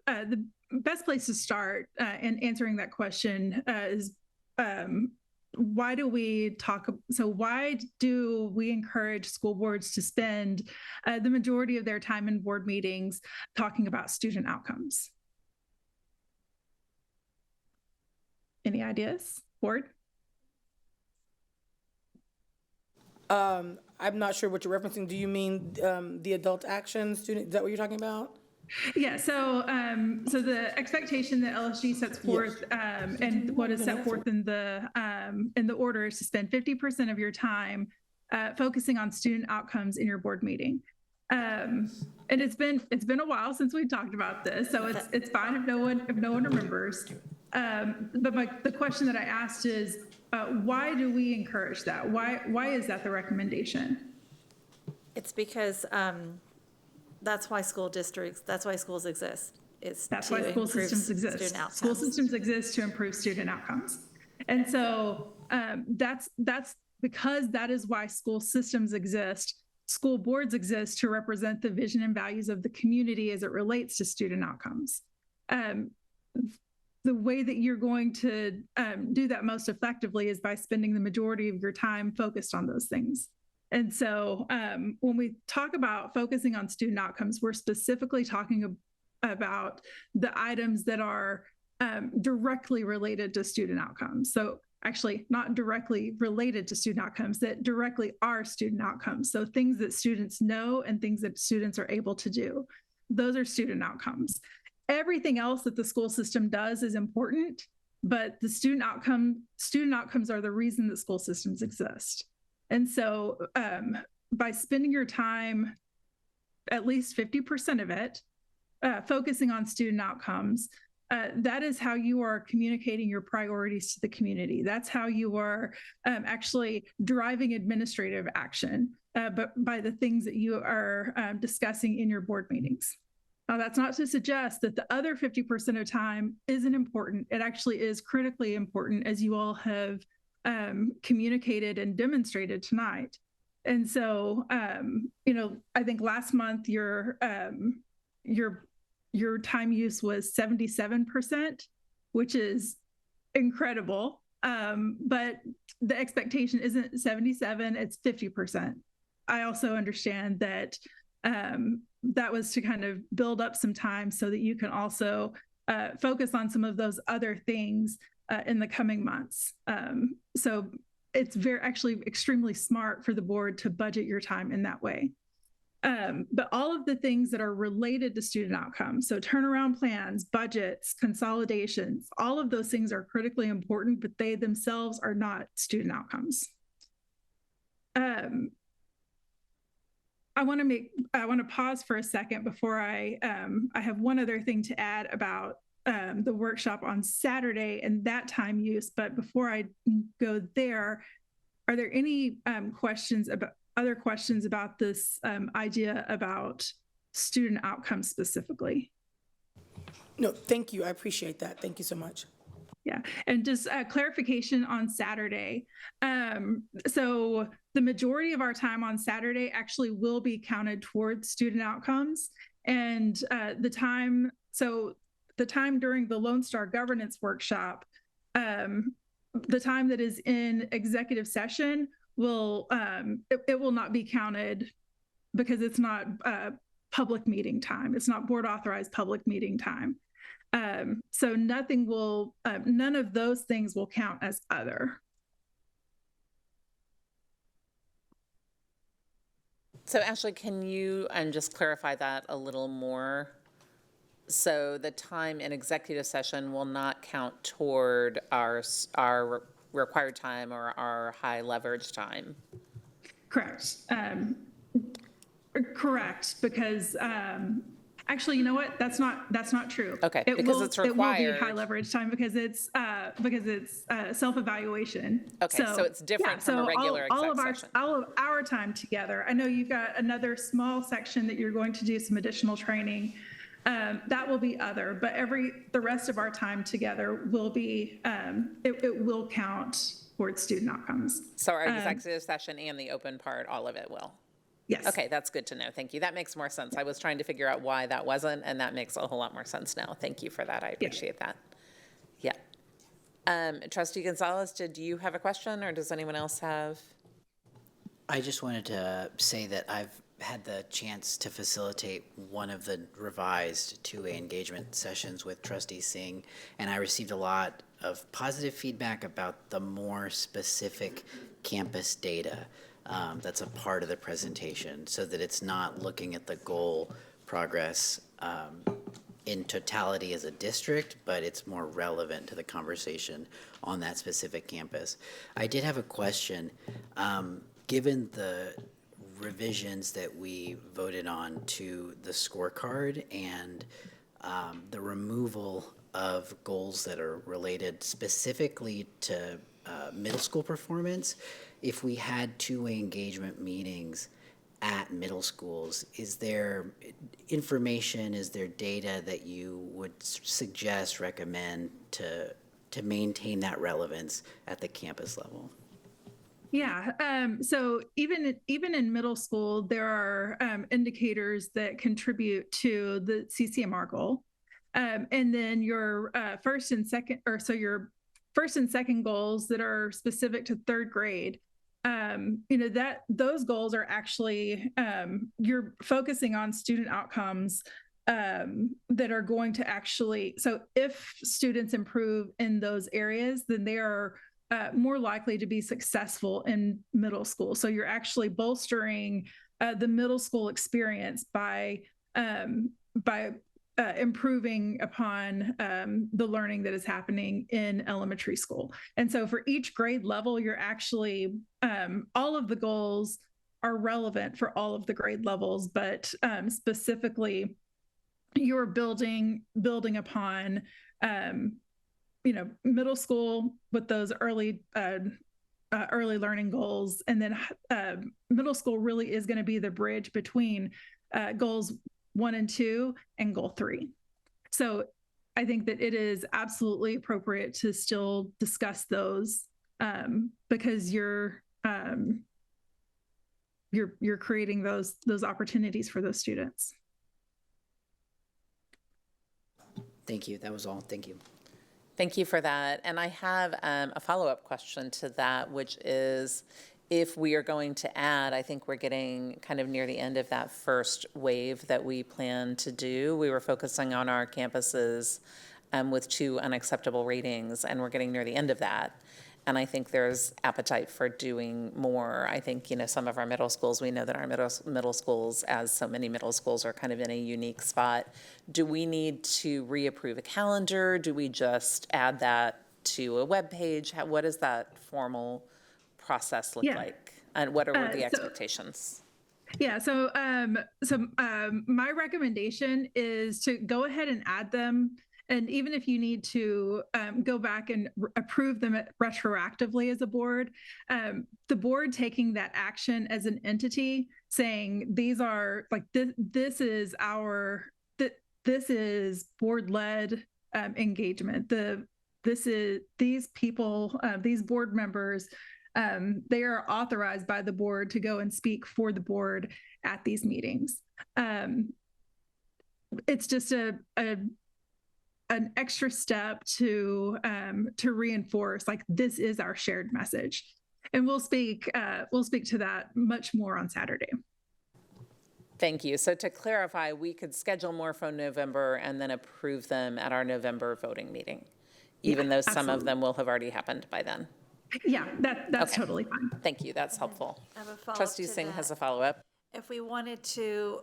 best place to start in answering that question is why do we encourage school boards to spend the majority of their time in board meetings talking about student outcomes? Any ideas, board? I'm not sure what you're referencing. Do you mean the adult action student? Is that what you're talking about? Yeah, so the expectation that LSG sets forth, and what is set forth in the order, is to spend 50% of your time focusing on student outcomes in your board meeting. And it's been a while since we've talked about this, so it's fine if no one remembers. But the question that I asked is, why do we encourage that? Why is that the recommendation? It's because that's why schools exist. That's why school systems exist. School systems exist to improve student outcomes. And so that's because that is why school systems exist. School boards exist to represent the vision and values of the community as it relates to student outcomes. The way that you're going to do that most effectively is by spending the majority of your time focused on those things. And so when we talk about focusing on student outcomes, we're specifically talking about the items that are directly related to student outcomes. So actually not directly related to student outcomes, that directly are student outcomes. So things that students know and things that students are able to do. Those are student outcomes. Everything else that the school system does is important, but the student outcomes are the reason that school systems exist. And so by spending your time, at least 50% of it, focusing on student outcomes, that is how you are communicating your priorities to the community. That's how you are actually driving administrative action, but by the things that you are discussing in your board meetings. Now, that's not to suggest that the other 50% of time isn't important. It actually is critically important, as you all have communicated and demonstrated tonight. And so, I think last month your time use was 77%, which is incredible. But the expectation isn't 77, it's 50%. I also understand that that was to kind of build up some time so that you can also focus on some of those other things in the coming months. So it's actually extremely smart for the board to budget your time in that way. But all of the things that are related to student outcomes, so turnaround plans, budgets, consolidations, all of those things are critically important, but they themselves are not student outcomes. I want to pause for a second before I have one other thing to add about the workshop on Saturday and that time use. But before I go there, are there any other questions about this idea about student outcomes specifically? No, thank you. I appreciate that. Thank you so much. Yeah, and just clarification on Saturday. So the majority of our time on Saturday actually will be counted towards student outcomes, and the time during the Lone Star Governance Workshop, the time that is in executive session will it will not be counted because it's not public meeting time. It's not board authorized public meeting time. So none of those things will count as other. So Ashley, can you just clarify that a little more? So the time in executive session will not count toward our required time or our high leverage time? Correct. Correct, because actually, you know what? That's not true. Okay, it's required. It will be high leverage time because it's self-evaluation. Okay, so it's different from a regular exec session. All of our time together. I know you've got another small section that you're going to do some additional training. That will be other, but the rest of our time together will be it will count towards student outcomes. So our executive session and the open part, all of it will. Yes. Okay, that's good to know. Thank you. That makes more sense. I was trying to figure out why that wasn't, and that makes a whole lot more sense now. Thank you for that. I appreciate that. Yeah. Trustee Gonzalez, did you have a question, or does anyone else have? I just wanted to say that I've had the chance to facilitate one of the revised two-way engagement sessions with Trustee Singh, and I received a lot of positive feedback about the more specific campus data that's a part of the presentation, so that it's not looking at the goal progress in totality as a district, but it's more relevant to the conversation on that specific campus. I did have a question. Given the revisions that we voted on to the scorecard and the removal of goals that are related specifically to middle school performance, if we had two-way engagement meetings at middle schools, is there information, is there data that you would suggest, recommend to maintain that relevance at the campus level? Yeah, so even in middle school, there are indicators that contribute to the CCMR goal. And then your first and second goals that are specific to third grade, that those goals are actually, you're focusing on student outcomes that are going to actually, so if students improve in those areas, then they are more likely to be successful in middle school. So you're actually bolstering the middle school experience by improving upon the learning that is happening in elementary school. And so for each grade level, you're actually, all of the goals are relevant for all of the grade levels, but specifically you're building upon, middle school with those early learning goals. And then middle school really is going to be the bridge between goals 1 and 2 and goal 3. So I think that it is absolutely appropriate to still discuss those because you're creating those opportunities for those students. Thank you. That was all. Thank you. Thank you for that. And I have a follow-up question to that, which is if we are going to add, I think we're getting kind of near the end of that first wave that we plan to do. We were focusing on our campuses with 2 unacceptable ratings, and we're getting near the end of that. And I think there's appetite for doing more. I think, some of our middle schools, we know that our middle schools, as so many middle schools, are kind of in a unique spot. Do we need to reapprove a calendar? Do we just add that to a web page? What does that formal process look like? And what are the expectations? Yeah, so my recommendation is to go ahead and add them. And even if you need to go back and approve them retroactively as a board, the board taking that action as an entity, saying these are like this is board-led engagement. These people, these board members, they are authorized by the board to go and speak for the board at these meetings. It's just an extra step to reinforce like this is our shared message, and we'll speak to that much more on Saturday. Thank you. So to clarify, we could schedule more for November and then approve them at our November voting meeting, even though some of them will have already happened by then. Yeah, that's totally fine. Thank you. That's helpful. I have a follow-up Trustee to Singh that. has a follow-up. If we wanted to,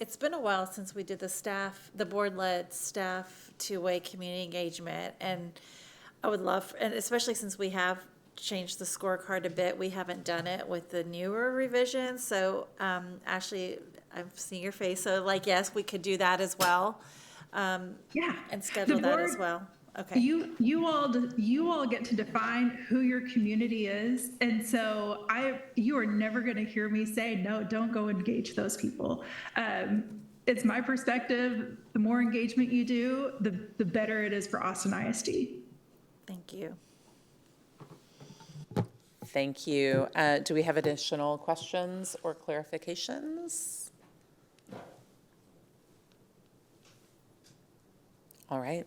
it's been a while since we did the board-led staff two-way community engagement, and I would love, and especially since we have changed the scorecard a bit, we haven't done it with the newer revisions. So Ashley, I've seen your face, so yes, we could do that as well. And schedule that as well. Okay. You all get to define who your community is, and so you are never going to hear me say no. Don't go engage those people. It's my perspective. The more engagement you do, the better it is for Austin ISD. Thank you. Thank you. Do we have additional questions or clarifications? All right.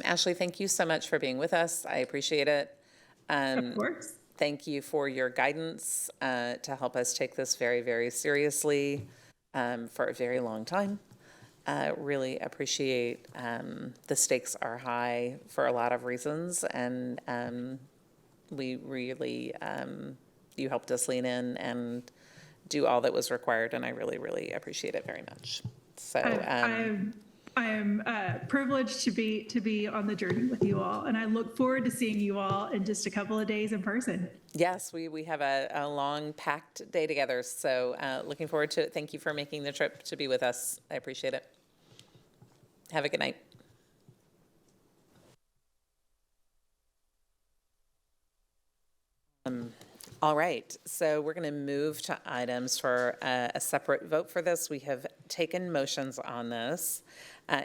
Ashley, thank you so much for being with us. I appreciate it. Of course. Thank you for your guidance to help us take this very, very seriously for a very long time. Really appreciate the stakes are high for a lot of reasons, and we really, you helped us lean in and do all that was required, and I really, really appreciate it very much. So I am privileged to be on the journey with you all, and I look forward to seeing you all in just a couple of days in person. Yes, we have a long, packed day together, so looking forward to it. Thank you for making the trip to be with us. I appreciate it. Have a good night. All right, so we're going to move to items for a separate vote for this. We have taken motions on this.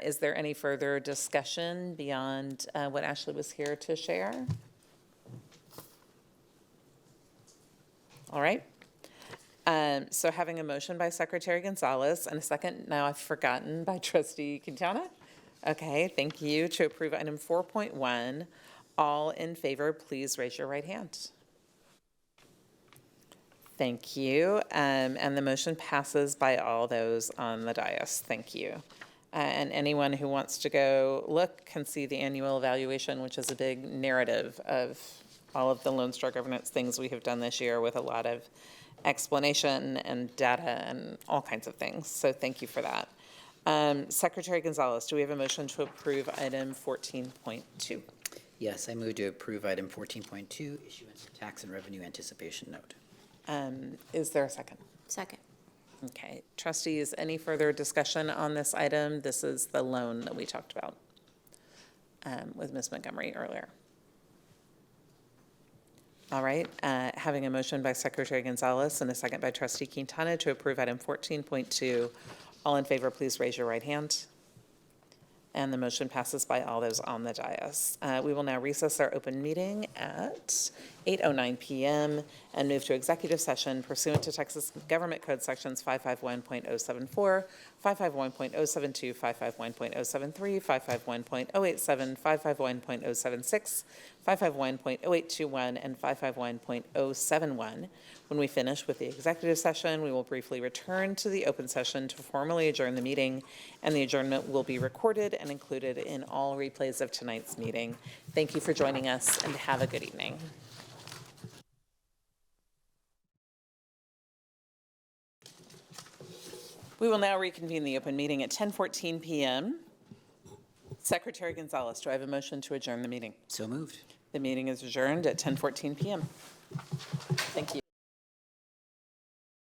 Is there any further discussion beyond what Ashley was here to share? All right. So having a motion by Secretary Gonzalez and a second, now I've forgotten, by Trustee Quintana. Okay, thank you. To approve item 4.1, all in favor, please raise your right hand. Thank you. And the motion passes by all those on the dais. Thank you. And anyone who wants to go look can see the annual evaluation, which is a big narrative of all of the Lone Star governance things we have done this year with a lot of explanation and data and all kinds of things. So thank you for that. Secretary Gonzalez, do we have a motion to approve item 14.2? Yes, I move to approve item 14.2, issuance of tax and revenue anticipation note. Is there a second? Second. Okay. Trustees, any further discussion on this item? This is the loan that we talked about with Ms. Montgomery earlier. All right. Having a motion by Secretary Gonzalez and a second by Trustee Quintana to approve item 14.2. All in favor, please raise your right hand. And the motion passes by all those on the dais. We will now recess our open meeting at 8:09 PM and move to executive session pursuant to Texas Government Code Sections 551.074, 551.072, 551.073, 551.087, 551.076, 551.0821, and 551.071. When we finish with the executive session, we will briefly return to the open session to formally adjourn the meeting, and the adjournment will be recorded and included in all replays of tonight's meeting. Thank you for joining us, and have a good evening. We will now reconvene the open meeting at 10:14 PM. Secretary Gonzalez, do I have a motion to adjourn the meeting? So moved. The meeting is adjourned at 10:14 PM. Thank you.